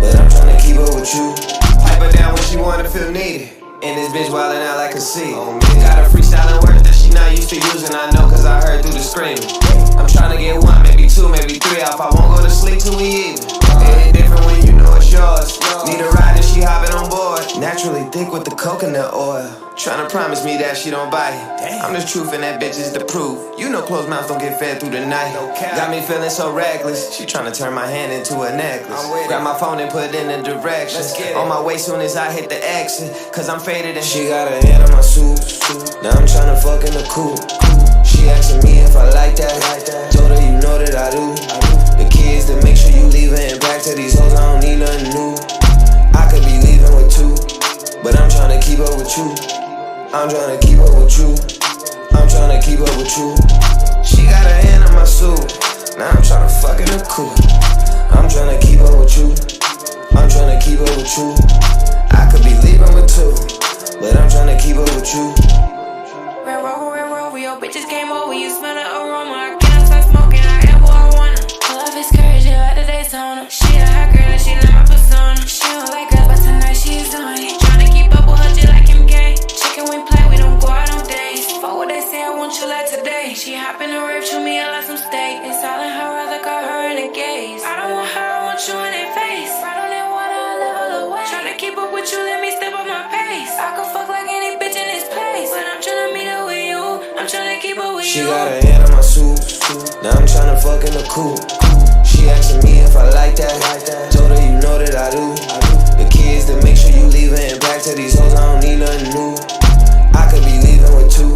but I'm tryna keep up with you. Pipe her down when she wanna feel needed. And this bitch wildin' out like a seed. Got a freestyling words that she not used to using. I know cause I heard through the screaming. I'm tryna get one, maybe two, maybe three off. I won't go to sleep till we even. It different when you know it's yours. Need a ride and she hopping on board. Naturally thick with the coconut oil. Tryna promise me that she don't bite. I'm the truth and that bitch is the proof. You know closed mouths don't get fed through the night. Got me feeling so reckless. She tryna turn my hand into a necklace. Grab my phone and put in the directions. On my way soon as I hit the exit. Cause I'm faded and she got her hand on my suit. Now I'm tryna fuck in the coupe. She asking me if I like that. Told her you know that I do. The kids that make sure you leaving it back to these hoes, I don't need nothing new. I could be leaving with two, but I'm tryna keep up with you. I'm tryna keep up with you. I'm tryna keep up with you. She got her hand on my suit. Now I'm tryna fuck in the coupe. I'm tryna keep up with you. I'm tryna keep up with you. I could be leaving with two, but I'm tryna keep up with you. Red Rover, your bitches came over. You smell the aroma. I can't stop smoking. I am who I wanna. Love is courage, like the Daytona. She a hot girl and she like my persona. She don't like girls, but tonight she's on it. Tryna keep up with her just like Kim K. Chicken we play, we don't go out on days. Fuck what they say, I want you like today. She hop in the rib, chew me out like some steak. It's all in her eyes, I call her in the gaze. I don't want her, I want you in their face. Right on that water, I live all the way. Tryna keep up with you, let me step up my pace. I can fuck like any bitch in this place, but I'm tryna meet up with you. I'm tryna keep up with She you. got her hand on my suit. Now I'm tryna fuck in the coupe. She asking me if I like that. Told her you know that I do. The kids that make sure you leaving it back to these hoes, I don't need nothing new. I could be leaving with two,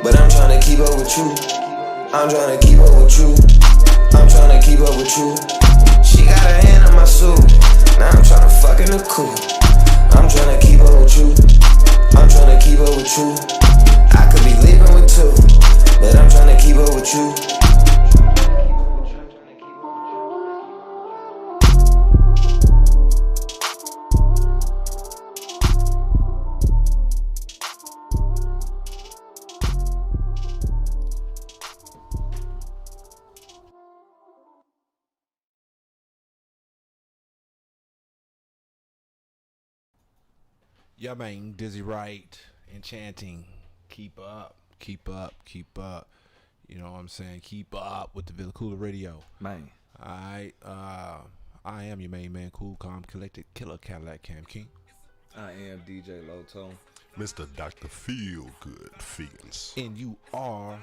but I'm tryna keep up with you. I'm tryna keep up with you. I'm tryna keep up with you. She got her hand on my suit. Now I'm tryna fuck in the coupe. I'm tryna keep up with you. I'm tryna keep up with you. I could be leaving with two, but I'm tryna keep up with you. Yeah, man, Dizzy Wright, Enchanting. Keep up, keep up, keep up. You know what I'm saying? Keep up with the Villa Cooler Radio. Man. Alright, I am your main man, Cool, Calm, Collected, Killer Cadillac Cam King. I am djlOwtOne. Mr. Dr. Feel Good Feagans. And you are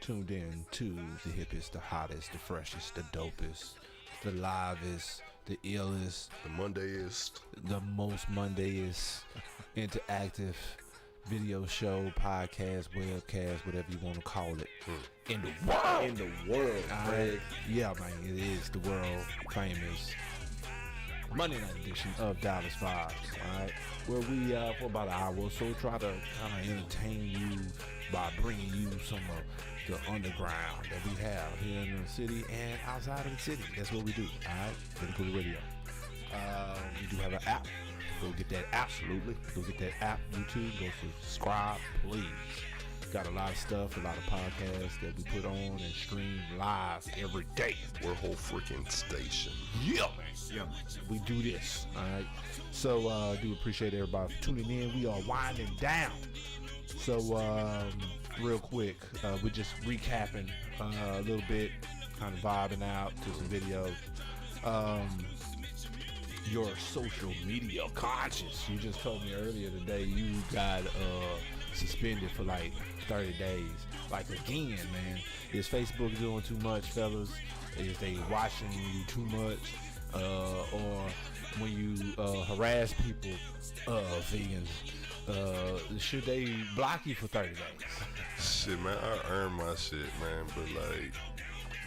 tuned in to the hippest, the hottest, the freshest, the dopest, the livest, the illest, the Mondayest, the most Mondayest, interactive video show, podcast, webcast, whatever you want to call it, in the world. In the world, Craig. Yeah, man, it is the world famous Monday night edition of Dallas.Vibez. All right, where we for about an hour or so try to kind of entertain you by bringing you some of the underground that we have here in the city and outside of the city. That's what we do. All right, Villa Cooler Radio. We do have an app. Go get that app. Absolutely. Go get that app. YouTube. Go subscribe, please. Got a lot of stuff, a lot of podcasts that we put on and stream live every day. We're a whole freaking station. Yeah, man. Yeah, man. We do this. All right. So I do appreciate everybody for tuning in. We are winding down. So real quick, we're just recapping a little bit, kind of vibing out to some videos. Your social media conscious. You just told me earlier today you got suspended for like 30 days. Like again, man, is Facebook doing too much, fellas? Is they watching you too much? Or when you harass people, vegans, should they block you for 30 days? Shit, man, I earn my shit, man, but like,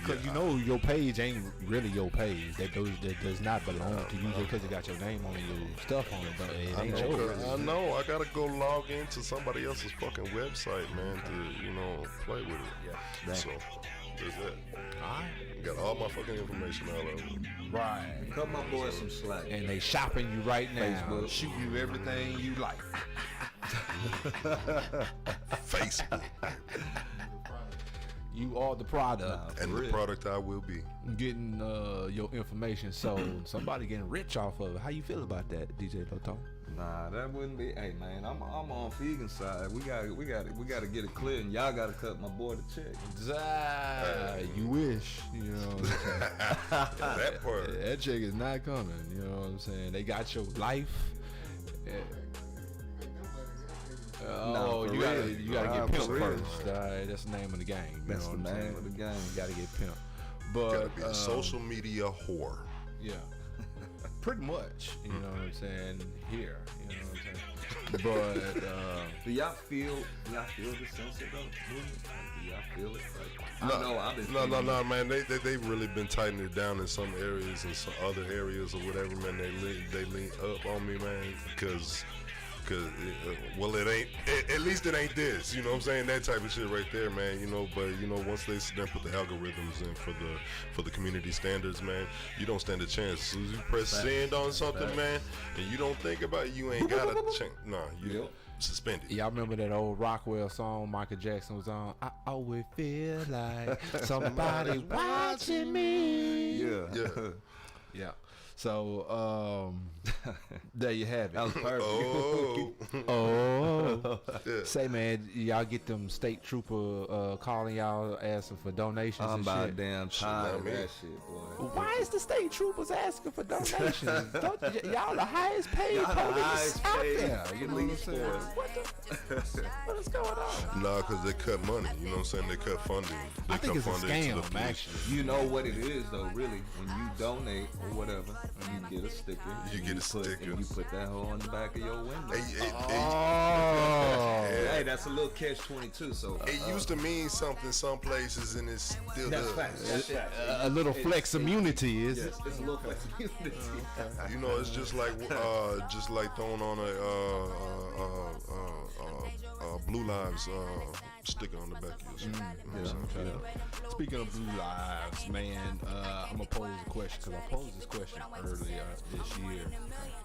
Because you know your page ain't really your page. That does not belong to you just because it got your name on your stuff on it, but it ain't yours. I know. I gotta go log into somebody else's fucking website, man, to play with it. Yeah. So there's that. Alright. Got all my fucking information out of it. Right. Cut my boys some slack. And they shopping you right now. Facebook. Shoot you everything you like. Facebook. You are the product. And the product I will be. Getting your information sold. Somebody getting rich off of it. How you feel about that, DJ Loto? Nah, that wouldn't be. Hey man, I'm on Feagans side. We gotta get it clear, and y'all gotta cut my boy the check. You wish, you know what I'm saying? That part. That check is not coming, you know what I'm saying? They got your life. You gotta get pimped first. That's the name of the game. That's the name of the game. You gotta get pimped. But gotta be a social media whore. Yeah. Pretty much, you know what I'm saying? Here, you know what I'm saying? But do y'all feel the sense of those movements? Do y'all feel it? No, man. They really been tightening it down in some areas and some other areas or whatever, man. They lean up on me, man, because it ain't, at least it ain't this, you know what I'm saying, that type of shit right there, man, but once they sit there and put the algorithms in for the community standards, man, you don't stand a chance. As soon as you press send on something, man, and you don't think about it, you ain't got a chance. Nah, you suspended. Y'all remember that old Rockwell song Michael Jackson was on? I always feel like somebody watching me. Yeah. So, there you have it. That was perfect. Yeah. Say, man, y'all get them state trooper calling y'all asking for donations I'm and about shit. damn tired of that shit, boy. Why is the state troopers asking for donations? Y'all the highest paid police out there. You know what I'm saying? What is going on? Nah, because they cut money. You know what I'm saying? They cut funding. I think it's a scam, actually. You know what it is, though, really? When you donate or whatever, you get a sticker. And you put that hole on the back of your window. Hey, that's a little catch-22. So it used to mean something some places, and it still does. A little flex immunity is it? Yes, it's a little flex immunity. It's just like throwing on a Blue Lives sticker on the back of your shirt. Speaking of Blue Lives, man, I'm gonna pose a question because I posed this question earlier this year,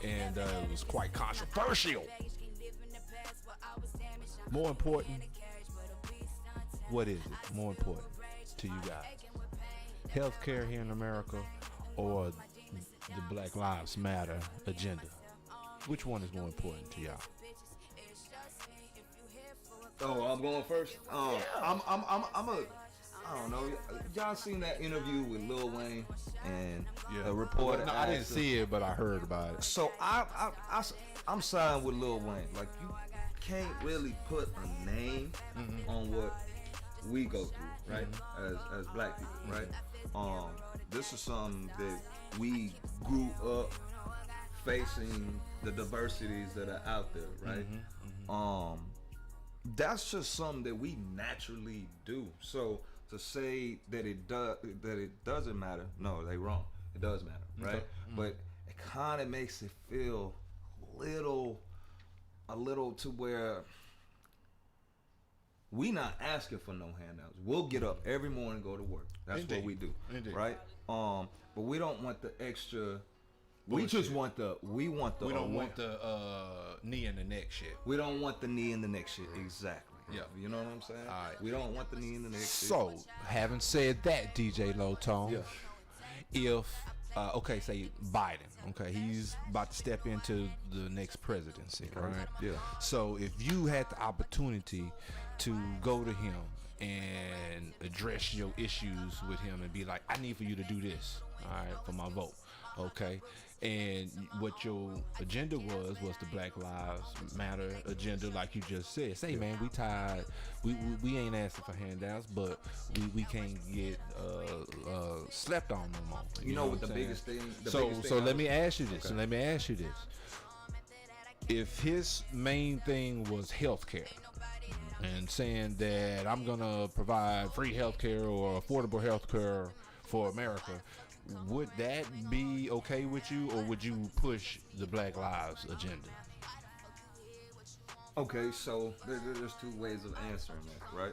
and it was quite controversial. More important, what is it? More important to you guys? Healthcare here in America, or the Black Lives Matter agenda? Which one is more important to y'all? Oh, I'm going first. I don't know. Y'all seen that interview with Lil Wayne and a reporter? No, I didn't see it, but I heard about it. So I'm siding with Lil Wayne. Like, you can't really put a name on what we go through, right? As black people, right? This is something that we grew up facing, the diversities that are out there, right? That's just something that we naturally do. So to say that it doesn't matter, no, they wrong. It does matter, right? But it kind of makes it feel a little to where we not asking for no handouts. We'll get up every morning, go to work. That's what we do, right? But we don't want the extra. We just want the. We don't want the knee in the neck shit. We don't want the knee in the neck shit. Exactly. Yeah. You know what I'm saying? All right. We don't want the knee in the neck shit. So, having said that, DJ Lowtone, if say Biden, he's about to step into the next presidency, right? Yeah. So, if you had the opportunity to go to him and address your issues with him and be like, I need for you to do this, all right, for my vote. Okay, and what your agenda was the Black Lives Matter agenda, like you just said. Say, man, we tired. We ain't asking for handouts, but we can't get slept on no more. You know what the biggest thing? So let me ask you this. Let me ask you this. If his main thing was healthcare, and saying that I'm gonna provide free healthcare or affordable healthcare for America, would that be okay with you, or would you push the Black Lives agenda? Okay, so there's two ways of answering that, right?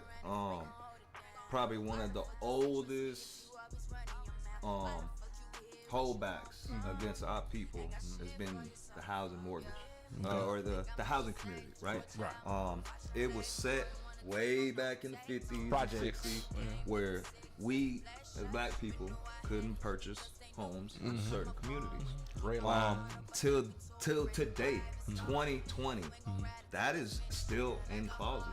Probably one of the oldest holdbacks against our people has been the housing mortgage, or the housing community, right? Right. It was set way back in the 50s, Projects. 60s, where we as black people couldn't purchase homes in certain communities. Till today, 2020, that is still in clauses.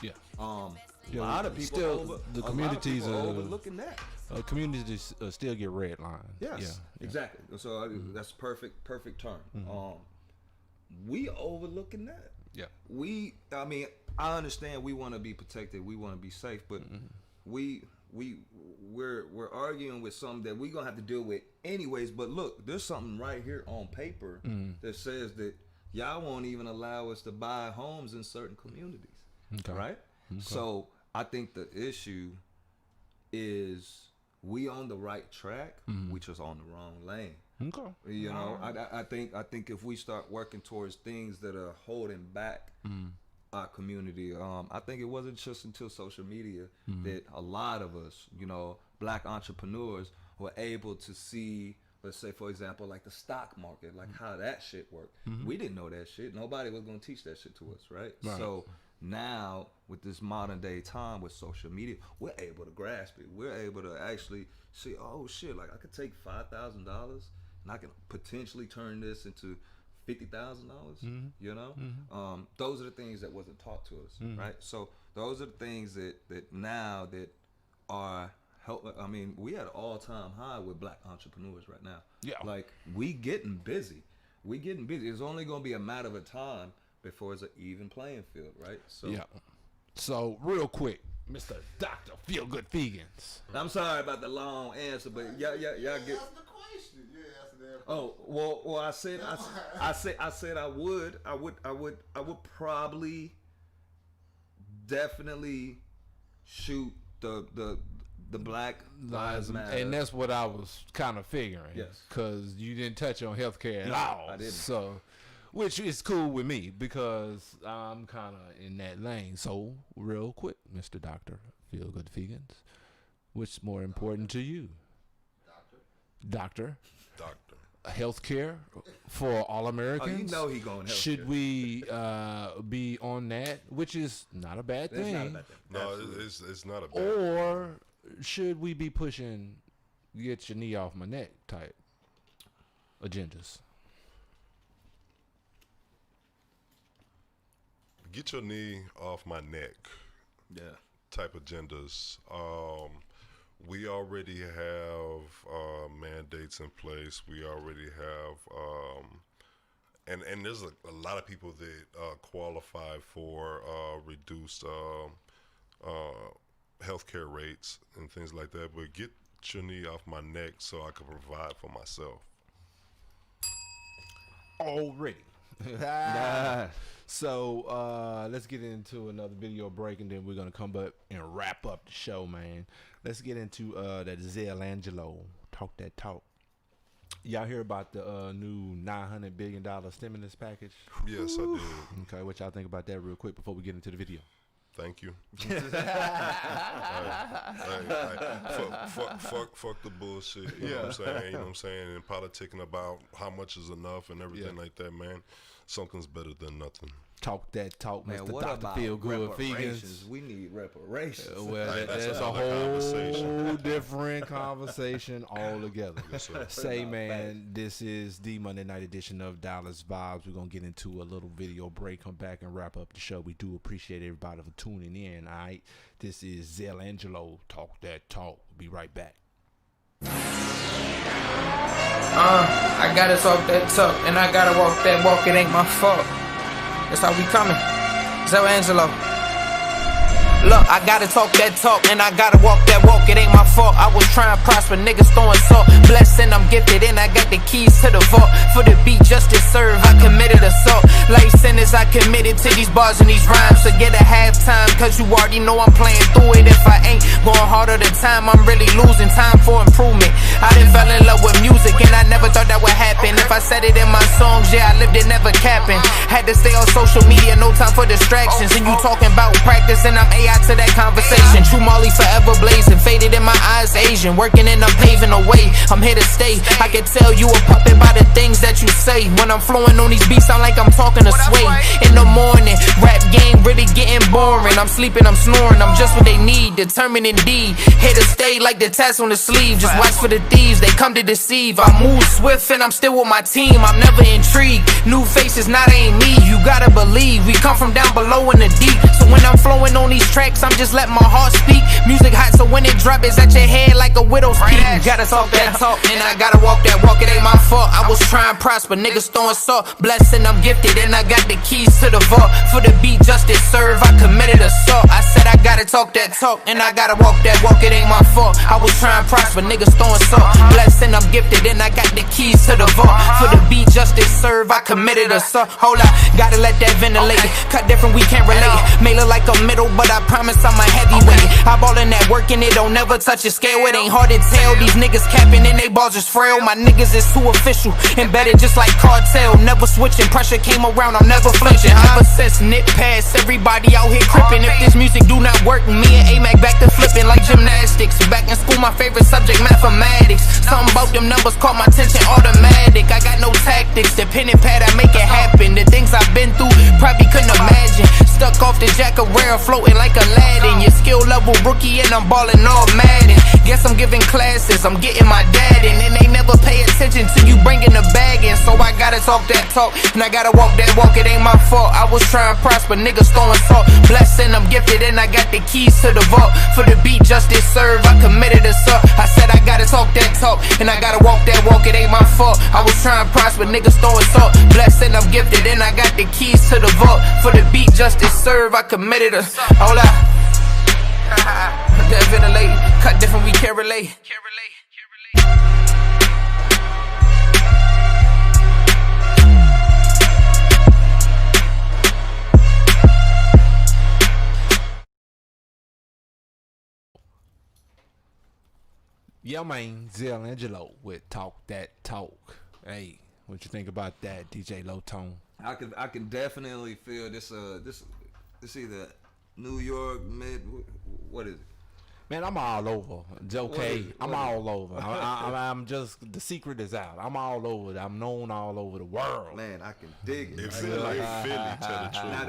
Yeah. A lot of people still the communities are overlooking that. Communities still get red lines. Yes, exactly. So that's perfect term. We overlooking that. Yeah. I understand we want to be protected, we want to be safe, but we're arguing with something that we're gonna have to deal with anyways. But look, there's something right here on paper that says that y'all won't even allow us to buy homes in certain communities. Right? Okay. So I think the issue is we on the right track, we just on the wrong lane. Okay. You know, I think if we start working towards things that are holding back our community, I think it wasn't just until social media that a lot of us, you know, black entrepreneurs were able to see, let's say, for example, like the stock market, like how that shit worked. We didn't know that shit. Nobody was going to teach that shit to us, right? So now with this modern day time with social media, we're able to grasp it. We're able to actually see, oh shit, like I could take $5,000 and I can potentially turn this into $50,000. You know, those are the things that wasn't taught to us, right? So those are the things that now that are help. I mean, we at an all-time high with black entrepreneurs right now. Yeah, like we getting busy. It's only gonna be a matter of time before it's an even playing field, right? So yeah. So real quick, Mr. Dr. Feelgood Feagans. I'm sorry about the long answer, but y'all get. Oh well, I said I would probably definitely shoot the Black Lives Matter, and that's what I was kind of figuring. Yes, because you didn't touch on healthcare at all. I didn't. So, which is cool with me because I'm kind of in that lane. So real quick, Mr. Dr. Feelgood Feagans, what's more important to you? Doctor. Healthcare for all Americans. Oh, you know he going healthcare. Should we be on that, which is not a bad thing? It's not a bad thing. No, it's not a bad or should we be pushing get your knee off my neck type agendas? Get your knee off my neck. Yeah. Type agendas. We already have mandates in place. We already have, and there's a lot of people that qualify for reduced healthcare rates and things like that. But get your knee off my neck so I can provide for myself. Already. Nah. So let's get into another video break, and then we're gonna come back and wrap up the show, man. Let's get into that djlOwtOne talk that talk. Y'all hear about the new $900 billion stimulus package? Yes, I did. Okay, what y'all think about that real quick before we get into the video? Thank you. Fuck the bullshit. You know what I'm saying? You know what I'm saying? And politicking about how much is enough and everything like that, man. Something's better than nothing. Talk that talk, man. Mr. What Dr. about Feelgood reparations? Feagans? We need reparations. Well, Right, that's a whole different conversation altogether. Yes, sir. Say, man, this is the Monday night edition of Dallas.Vibez. We're going to get into a little video break, come back and wrap up the show. We do appreciate everybody for tuning in, all right? This is djlOwtOne, Talk That Talk. We'll be right back. I gotta talk that talk, and I gotta walk that walk, it ain't my fault. That's how we coming. djlOwtOne. Look, I gotta talk that talk, and I gotta walk that walk. It ain't my fault. I was trying to prosper, niggas throwing salt. Blessed and I'm gifted, and I got the keys to the vault. For the beat, justice serve, I committed assault. Life sentence, I committed to these bars and these rhymes. So get a halftime, cause you already know I'm playing through it. If I ain't going harder the time, I'm really losing time for improvement. I done fell in love with music, and I never thought that would happen. If I said it in my songs, yeah, I lived it never capping. Had to stay on social media, no time for distractions. And you talking about practice, and I'm AI to that conversation. True Molly forever blazing, faded in my eyes Asian. Working and I'm paving the way, I'm here to stay. I can tell you a puppet by the things that you say. When I'm flowing on these beats, sound like I'm talking to Sway. In the morning, rap game really getting boring. I'm sleeping, I'm snoring, I'm just what they need. Determined indeed, here to stay like the tats on the sleeve. Just watch for the thieves, they come to deceive. I move swift and I'm still with my team, I'm never intrigued. New faces, not ain't me, you gotta believe. We come from down below in the deep. So when I'm flowing on these tracks, I'm just letting my heart speak. Music hot, so when it drop, it's at your head like a widow's peak. Gotta talk that talk, and I gotta walk that walk. It ain't my fault, I was trying to prosper, niggas throwing salt. Blessed and I'm gifted, and I got the keys to the vault. For the beat, justice serve, I committed assault. I said I gotta talk that talk, and I gotta walk that walk. It ain't my fault, I was trying to prosper, niggas throwing salt. Blessed and I'm gifted, and I got the keys to the vault. For the beat, justice serve, I committed assault. Hold up, gotta let that ventilate. Cut different, we can't relate. May look like a middle, but I promise I'm a heavyweight. I ball in that work and it don't never touch a scale. It ain't hard to tell, these niggas capping and they balls just frail. My niggas is too official, embedded just like cartel. Never switching, pressure came around, I'm never flinching. Ever since Nip passed, everybody out here crippin'. If this music do not work, me and A-Mac back to flipping like gymnastics. Back in school, my favorite subject, mathematics. Something about them numbers caught my attention automatic. I got no tactics, the pen and pad, I make it happen. The things I've been through, probably couldn't imagine. Stuck off the jack of rare, floating like Aladdin. Your skill level rookie and I'm ballin' all Madden. Guess I'm giving classes, I'm getting my dad in. And they never pay attention to you bringing the bag in. So I gotta talk that talk, and I gotta walk that walk. It ain't my fault, I was trying to prosper, niggas throwing salt. Blessed and I'm gifted, and I got the keys to the vault. For the beat, justice serve, I committed assault. I said I gotta talk that talk, and I gotta walk that walk. It ain't my fault, I was trying to prosper, niggas throwing salt. Blessed and I'm gifted, and I got the keys to the vault. For the beat, justice serve, I committed assault. Hold up. That ventilate, cut different, we can't relate. Yeah, man, djlOwtOne with Talk That Talk. Hey, what you think about that, djlOwtOne? I can definitely feel this either New York, what is it? Man, I'm all over. It's okay. I'm all over. I'm just, the secret is out. I'm all over. I'm known all over the world. Man, I can dig it. It feel like Philly, tell the truth. Now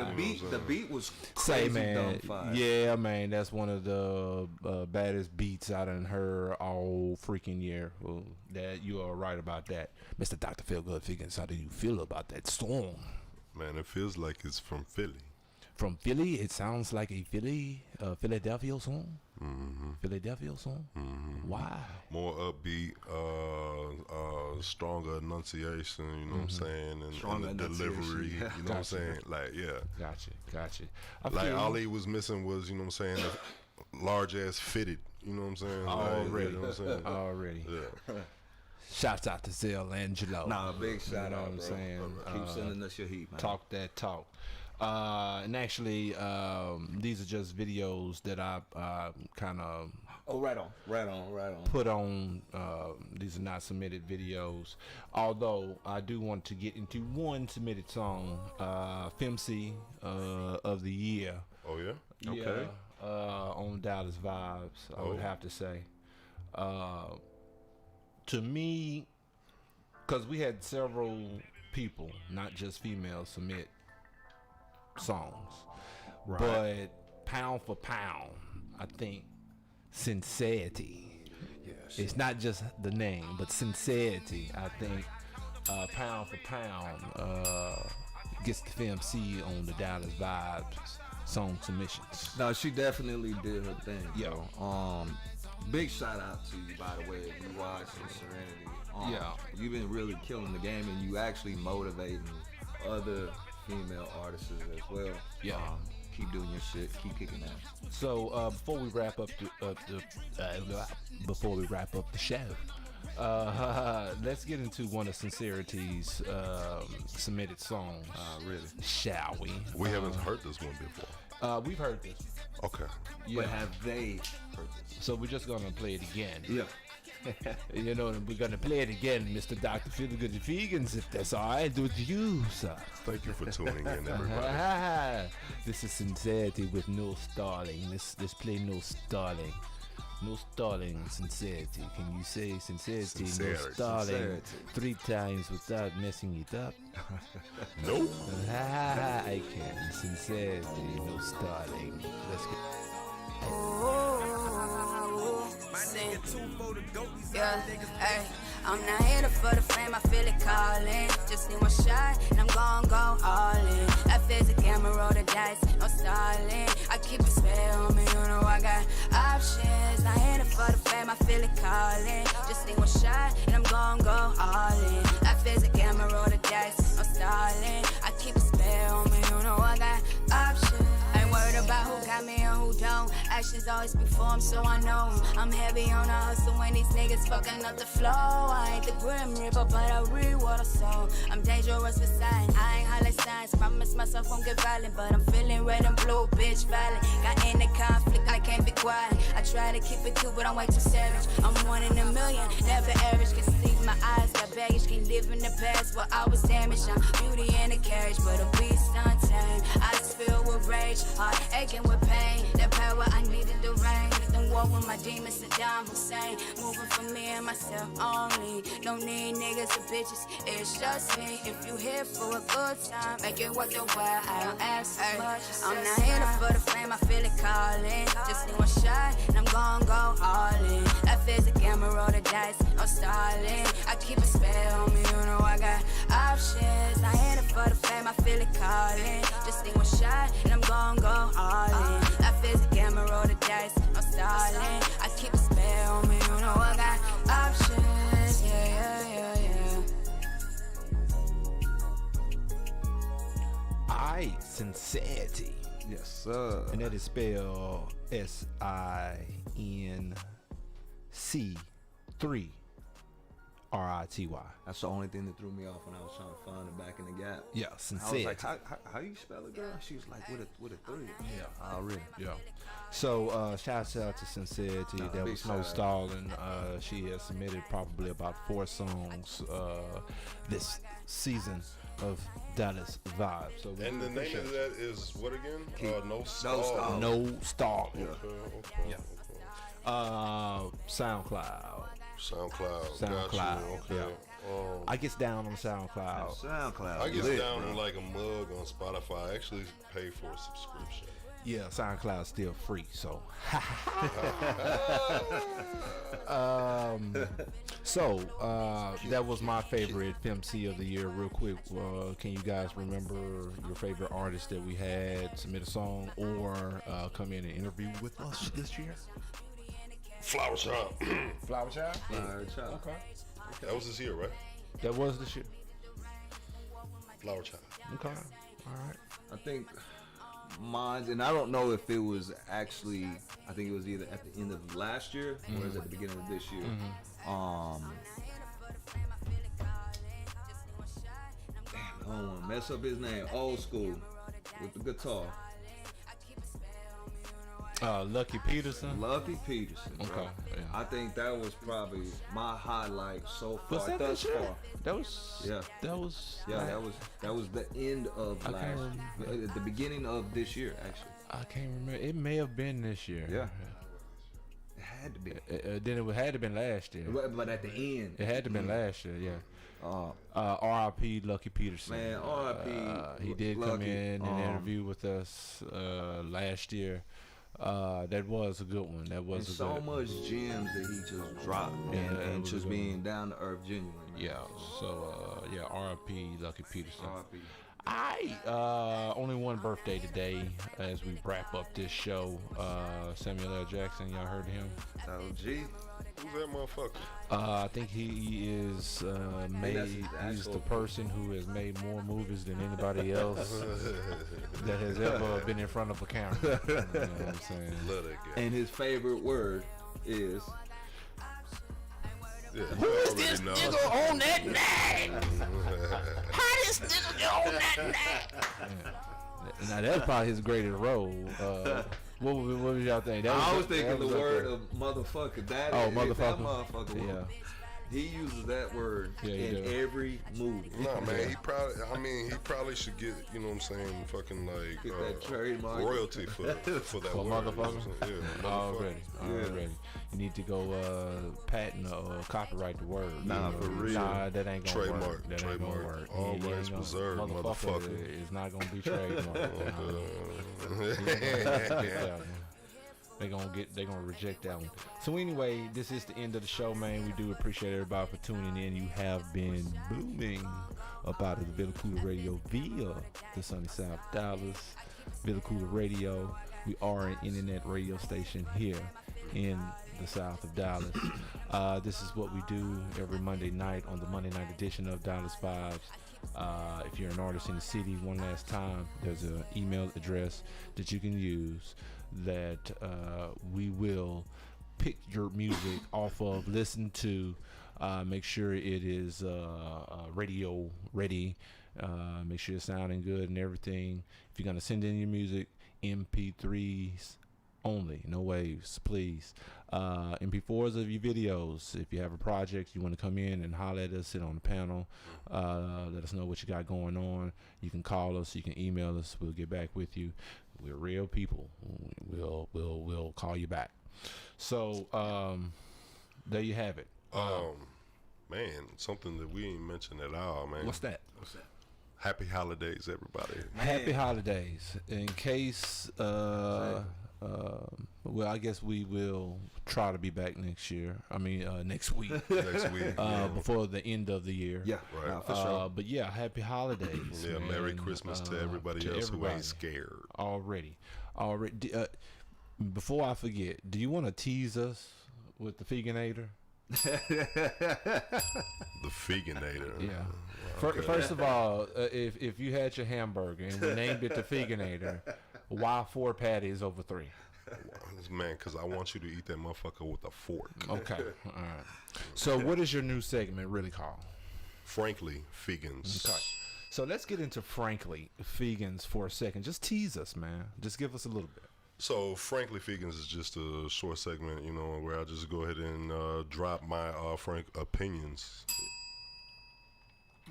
the beat was crazy. Say, man, fire. yeah, man, that's one of the baddest beats I done heard all freaking year. Well, that you are right about that, Mr. Dr. Feagans. How do you feel about that song? Man, it feels like it's from Philly. From Philly, it sounds like a Philadelphia song. Mm-hmm. Philadelphia song. Mm-hmm. Why? More upbeat, stronger enunciation. You know what I'm saying, and the delivery. You know what I'm saying, like Gotcha. Like all he was missing was, you know what I'm saying, a large ass fitted. You know what I'm saying? Already. You know what I'm saying? Already. Yeah. Shouts out to djlOwtOne. Nah, big shout out, I'm bro. saying? Keep sending us your heat, man. Talk that talk. And actually, these are just videos that I kind of right on put on. These are not submitted videos, although I do want to get into one submitted song, FMC of the year. Oh yeah, okay. On Dallas.Vibez, I would have to say. To me, because we had several people, not just females, submit songs, but pound for pound, I think sincerity. Yes. It's not just the name, but sincerity. I think pound for pound gets the FMC on the Dallas.Vibez song submissions. No, she definitely did her thing. Yeah. Big shout out to you, by the way, if you watch Serenity. You've been really killing the game, and you actually motivating other female artists as well. keep doing your shit, keep kicking ass. So before we wrap up the show, let's get into one of Sincerity's submitted songs. Really? Shall we? We haven't heard this one before. We've heard this. Okay. Yeah. But have they heard this? So we're just gonna play it again. Yeah. You know, we're gonna play it again, Mr. Dr. Feagans, if that's all right with you, sir. Thank you for tuning in, everybody. This is Sincerity with no stalling. Let's play no stalling. No stalling, sincerity. Can you say sincerity, no stalling 3 times without messing it up? Nope. I can. Sincerity, no stalling. Let's go. Yeah, hey, I'm not here for the fame, I feel it calling. Just need one shot, and I'm gon' go all in. That face the camera, roll the dice, no stalling. I keep a spell on me, you know I got options. Not here for the fame, I feel it calling. Just need one shot, and I'm gon' go all in. That face the camera, roll the dice, no stalling. I keep a spell on me, you know I got options. Ain't worried about who got me and who don't. Actions always perform, so I know I'm heavy on the hustle when these niggas fucking up the flow. I ain't the grim reaper, but I read what I saw. I'm dangerous for sign. I ain't highlight signs. Promise myself won't get violent, but I'm feeling red and blue, bitch violent. Got in the conflict, I can't be quiet. I try to keep it cool, but I'm way too savage. I'm 1 in a million, never average. Can see my eyes, got baggage, can live in the past where I was damaged. I'm beauty in a carriage, but a beast untamed. I just feel with rage, heart aching with pain. That power I needed to reign. Then war with my demons, Saddam Hussein. Moving for me and myself only. Don't need niggas or bitches, it's just me. If you here for a good time, make it worth your while. I don't ask for much. I'm not here for the fame, I feel it calling. Just need one shot, and I'm gon' go all in. That face the camera, roll the dice, no stalling. I keep a spell on me, you know I got options. Not here for the fame, I feel it calling. Just need one shot, and I'm gon' go all in. That face the camera, roll the dice, no stalling. I keep a spell on me, you know I got options. Yeah. Aight, Sincerity. Yes, sir. And that is spelled SINC3RITY. That's the only thing that threw me off when I was trying to find it back in the gap. Yeah, Sincerity. I was like, how you spell it, girl? She was like, with a 3. Yeah. Already. Yeah. So, shouts out to Sincerity. There was no stalling. She has submitted probably about 4 songs this season of Dallas.Vibez. So and the name of that is what again? No Stall. No Stall. Okay. Yeah. SoundCloud. Gotcha. Okay. Yeah. I get down on SoundCloud. I get down on like a mug on Spotify. I actually pay for a subscription. Yeah, SoundCloud's still free, so. That was my favorite FMC of the year. Real quick, can you guys remember your favorite artist that we had submit a song or come in and interview with us this year? Flower Child. Flower Child? Flower Child. Okay. That was this year, right? That was this year. Flower Child. Okay. All right. I think mine, and I don't know if it was actually, I think it was either at the end of last year or was at the beginning of this year. Damn, I don't want to mess up his name. Old school with the guitar. Lucky Peterson. Lucky Peterson. Bro. Okay. Yeah. I think that was probably my highlight so far. Was that thus this year? far. That was. Yeah. That was. That was the end of last. At the beginning of this year, actually. I can't remember. It may have been this year. Yeah. It had to be. Then it had to have been last year. But at the end. It had to have been last year. Yeah. R.I.P. Lucky Peterson. Man, R.I.P. He did Lucky. come in and interview with us last year. That was a good one. That was so much gems that he just dropped, and just being down to earth, genuine. Man. Yeah. So R.I.P. Lucky Peterson. R.I.P. Only one birthday today as we wrap up this show. Samuel L. Jackson, y'all heard of him? OG. Who's that motherfucker? I think he is he's the person who has made more movies than anybody else that has ever been in front of a camera. You know what I'm saying? Love that guy. And his favorite word is. Yeah, Who is this nigga on that night? How this nigga on that night? Now that's probably his greatest role. What was y'all think? I was thinking the word of motherfucker. That motherfucker. That motherfucker. Yeah. He uses that word in every movie. Nah, man, he probably should get, you know what I'm saying, fucking like that trademark royalty for that For word. motherfucker? Yeah, Already. You need to go patent or copyright the word. Nah, for real. Nah, that ain't gonna Trademark. work. That ain't gonna work. All rights preserved, motherfucker. It's not gonna be trademarked. They're gonna reject that one. So anyway, this is the end of the show, man. We do appreciate everybody for tuning in. You have been booming up out of the Villa Cooler Radio via the sunny South Dallas. Villa Cooler Radio. We are an internet radio station here in the south of Dallas. This is what we do every Monday night on the Monday night edition of Dallas.Vibez. If you're an artist in the city, one last time, there's an email address that you can use that we will pick your music off of, listen to, make sure it is radio ready, make sure it's sounding good and everything. If you're going to send in your music, MP3s only, no waves, please. MP4s of your videos. If you have a project, you want to come in and holler at us, sit on the panel, let us know what you got going on. You can call us, you can email us, we'll get back with you. We're real people. We'll call you back. So there you have it. Man, something that we ain't mentioned at all, man. What's that? Happy holidays, everybody. Happy holidays. In case well, I guess we will try to be back next year. I mean, next week. Next week. Before the end of the year. Yeah, right. For sure. But yeah, happy holidays. Yeah, man. Merry Christmas to everybody else who ain't scared. Already. Before I forget, do you want to tease us with the Feaganator? The Feaganator. Yeah. Okay. First of all, if you had your hamburger and we named it the Feaganator, why 4 patties over 3? Man, because I want you to eat that motherfucker with a fork. Okay. All right. So what is your new segment really called? Frankly, Feagans. Okay. So let's get into Frankly Feagans for a second. Just tease us, man. Just give us a little bit. So, Frankly Feagans is just a short segment, you know, where I just go ahead and drop my frank opinions.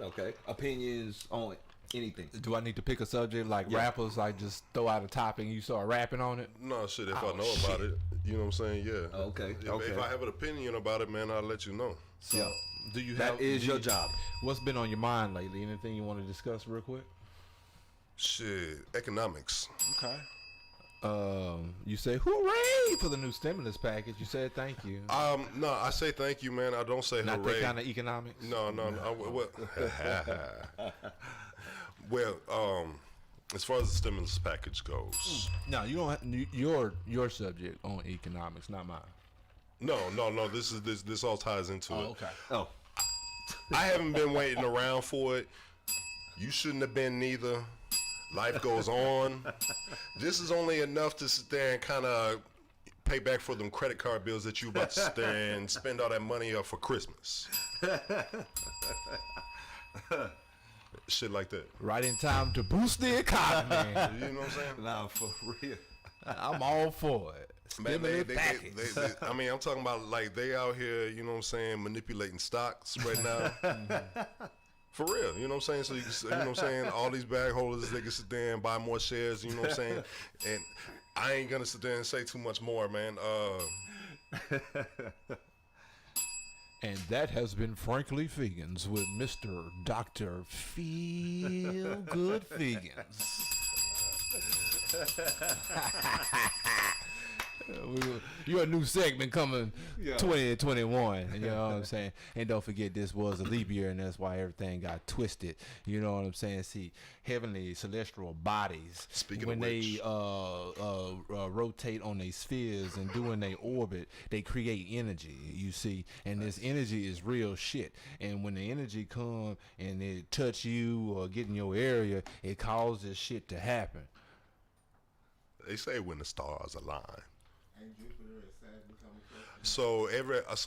Okay. Opinions on anything. Do I need to pick a subject like rappers? Like just throw out a topic and you start rapping on it? No, shit, if I know about it, you know what I'm saying? Yeah. Okay. If I have an opinion about it, man, I'll let you know. So, do you that have... is your job. What's been on your mind lately? Anything you want to discuss real quick? Shit, economics. Okay. You say hooray for the new stimulus package. You said thank you. No, I say thank you, man. I don't say Not hooray. that kind of economics. No. Well, as far as the stimulus package goes, no, you don't. Your subject on economics, not mine. No. This all ties into it. Okay. Oh, I haven't been waiting around for it. You shouldn't have been neither. Life goes on. This is only enough to sit there and kind of pay back for them credit card bills that you about to sit there and spend all that money up for Christmas. Shit like that. Right in time to boost the economy. You know what I'm saying? Nah, for real. I'm all for it. Man, I mean, I'm talking about like they out here, you know what I'm saying, manipulating stocks right now. For real, you know what I'm saying? So you know what I'm saying? All these bag holders, they can sit there and buy more shares, you know what I'm saying? And I ain't gonna sit there and say too much more, man. And that has been Frankly Feagans with Mr. Dr. Feel Good Feagans. You're a new segment coming 2021. You know what I'm saying? And don't forget, this was a leap year, and that's why everything got twisted. You know what I'm saying? See, heavenly celestial bodies, when they rotate on their spheres and doing their orbit, they create energy, you see. And this energy is real shit. And when the energy come and it touch you or get in your area, it causes shit to happen. They say when the stars align. So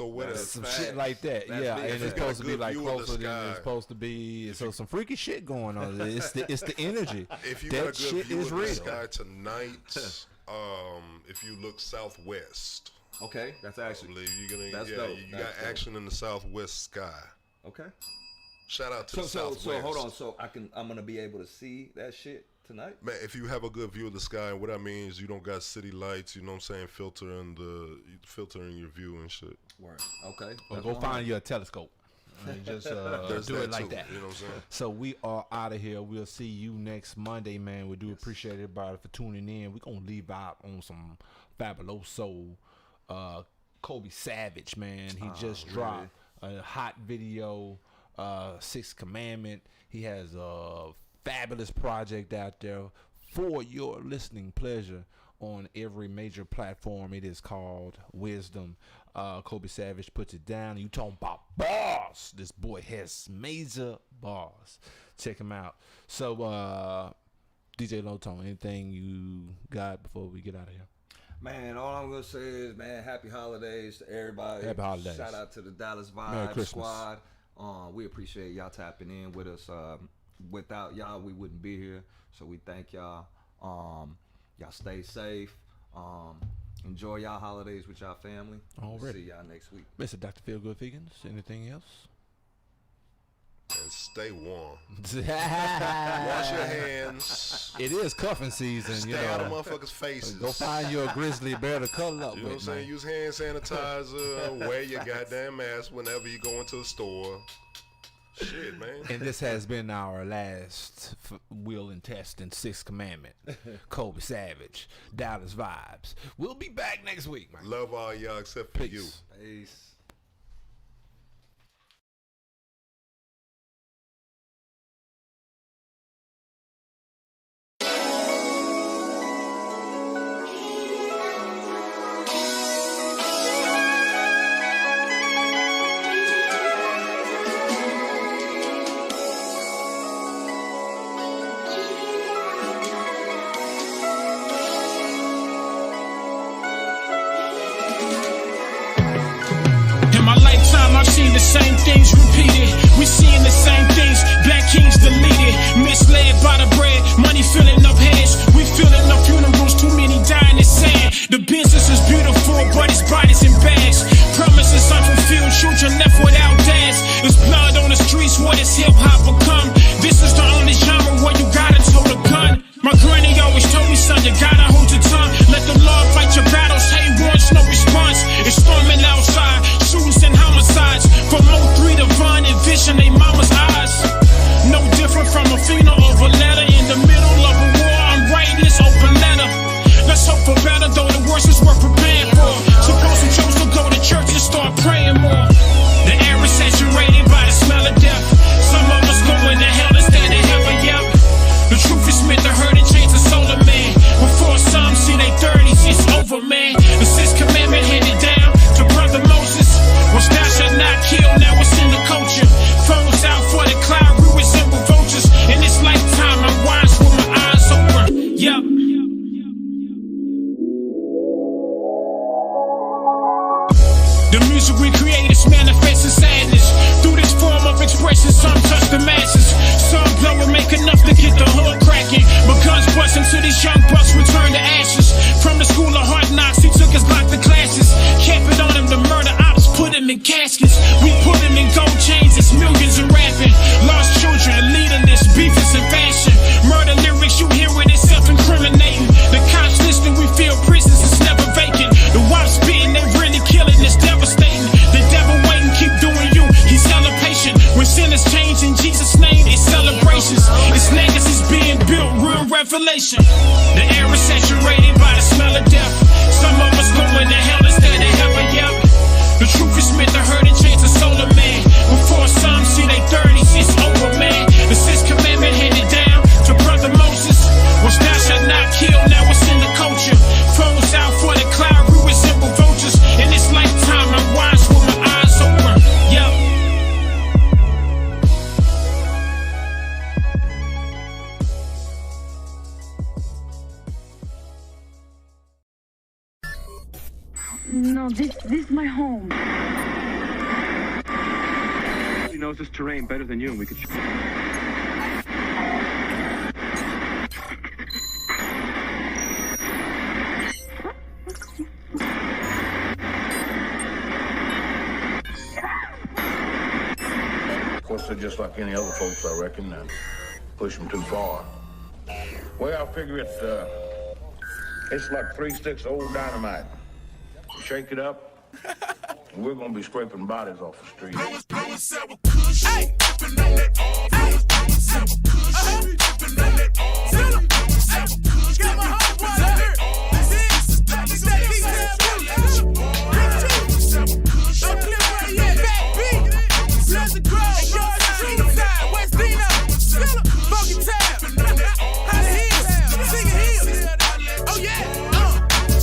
what some shit like that, and it's supposed to be like closer than it's supposed to be. So some freaky shit going on. It's the energy. If you that got a good shit view is of real. the sky tonight, if you look southwest, okay, that's actually that's dope. You got action in the southwest sky. Okay. Shout out to the southwest. So hold on, so I'm gonna be able to see that shit tonight? Man, if you have a good view of the sky, and what that means, you don't got city lights, you know what I'm saying, filtering your view and shit. Word. Okay. Well, go find you a telescope. And just do it like that. You know what I'm saying? So we are out of here. We'll see you next Monday, man. We do appreciate everybody for tuning in. We're gonna leave out on some fabuloso Kobe Savage, man. He just dropped a hot video, Sixth Commandment. He has a fabulous project out there for your listening pleasure on every major platform. It is called Wisdom. Kobe Savage puts it down. You talking about bars? This boy has major bars. Check him out. So djlOwtOne, anything you got before we get out of here? Man, all I'm gonna say is, man, happy holidays to everybody. Happy holidays. Shout out to the Dallas.Vibez squad. We appreciate y'all tapping in with us. Without y'all, we wouldn't be here. So we thank y'all. Y'all stay safe. Enjoy y'all holidays with y'all family. We'll see y'all next week. Mr. Dr. Feagans, anything else? And stay warm. Wash your hands. It is cuffing season. Stay out of motherfuckers' faces. Go find you a grizzly bear to cuddle up with. You know what I'm saying? Man. Use hand sanitizer. Wear your goddamn mask whenever you go into a store. Shit, man. And this has been our last will and test in Sixth Commandment. Kobe Savage, Dallas.Vibez. We'll be back next week, man. Love all y'all except for you. Peace. I've seen the same things repeated. We seeing the same things. Black kings deleted, misled by the bread. Money filling up heads. We filling up funerals. Too many dying is sad. The business is beautiful, but it's bodies in bags. Promises unfulfilled. Children left without dads. It's blood on the streets. What is hip hop become? This is the only genre where you gotta tote a gun. My granny always told me, son, you gotta hold your tongue. Let the Lord fight your battles. Hate wants no response. It's storming outside. Shootings and homicides. From 03 to Vaughn, envision they mama's eyes. No different from a funeral of a letter. In the middle of a war, I'm writing this open letter. Let's hope for better, though the worst is worth preparing for. Suppose we chose to go to church and start praying more. The air is saturated by the smell of death. Some of us going to hell instead of heaven, yep. The truth is meant to hurt and change the soul of man. Before some see they 30s, it's over, man. The Sixth Commandment handed down to Brother Moses. Was thou shalt not kill, now it's in the culture. Phones out for the cloud, we resemble vultures. In this lifetime, I'm wise with my eyes open. Yup. The music we create is manifesting sadness. Through this form of expression, some touch the masses. Some blow and make enough to get the hood cracking. But guns busting to these young bucks return to ashes. From the school of hard knocks, he took his block to classes. Kept it on him to murder ops, put him in caskets. We put him in gold chains, it's millions in rapping. Lost children, leaderless, beefers in fashion. Murder lyrics, you hear it, it's self-incriminating. The cops listening, we feel prisons, it's never vacant. The wops spitting, they really killing, it's devastating. The devil waiting, keep doing you, he's hella patient. When sinners change in Jesus' name, it's celebrations. It's legacies being built, real revelation. The air is saturated by the smell of death. Some of us No, this is my home. He knows this terrain better than you, and we could show. Of course, they're just like any other folks, I reckon, and push them too far. Well, I figure it's like 3 sticks of old dynamite. Shake it up, and we're gonna be scraping bodies off the street. Hey! Got my heart wired. This that detail. Don't clip where you at. Back beat. Pleasant Grove. Yard Street side. West Dino. Funky Town. How the hills. Sing hills. Oh yeah.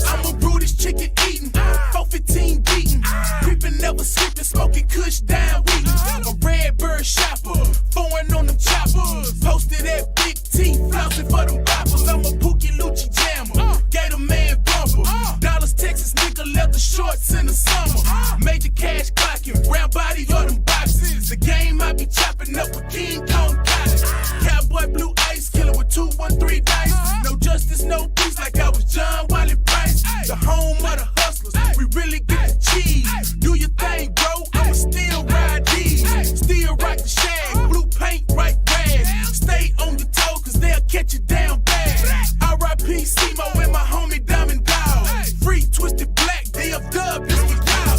I'm a brutish chicken eating. 415 beating. Creeping, never sleeping. Smoking kush down weed. A red bird shopper. Foreign on them choppers. Posted at Big T. Flousing for them boppers. I'm a Pookie Lucci jammer. Gator man bumper. Dallas, Texas nigga leather shorts in the summer. Major cash clocking. Round body or them boxes. The game I be chopping up with King Kong College. Cowboy blue ice killer with 213 dice. No justice, no peace like I was John Wiley Price. The home of the hustlers. We really get the cheese. Do your thing, bro. I'ma still ride these. Still rock the shag. Blue paint, right rag. Stay on your toe, cause they'll catch you down bad. R.I.P. Simo and my homie Diamond Dog. Free Twisted Black, DF-Dub, this for y'all.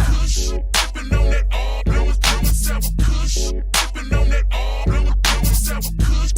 Kush, sippin' on that all, blowin' several kush. Sippin' on that all, blowin' several kush.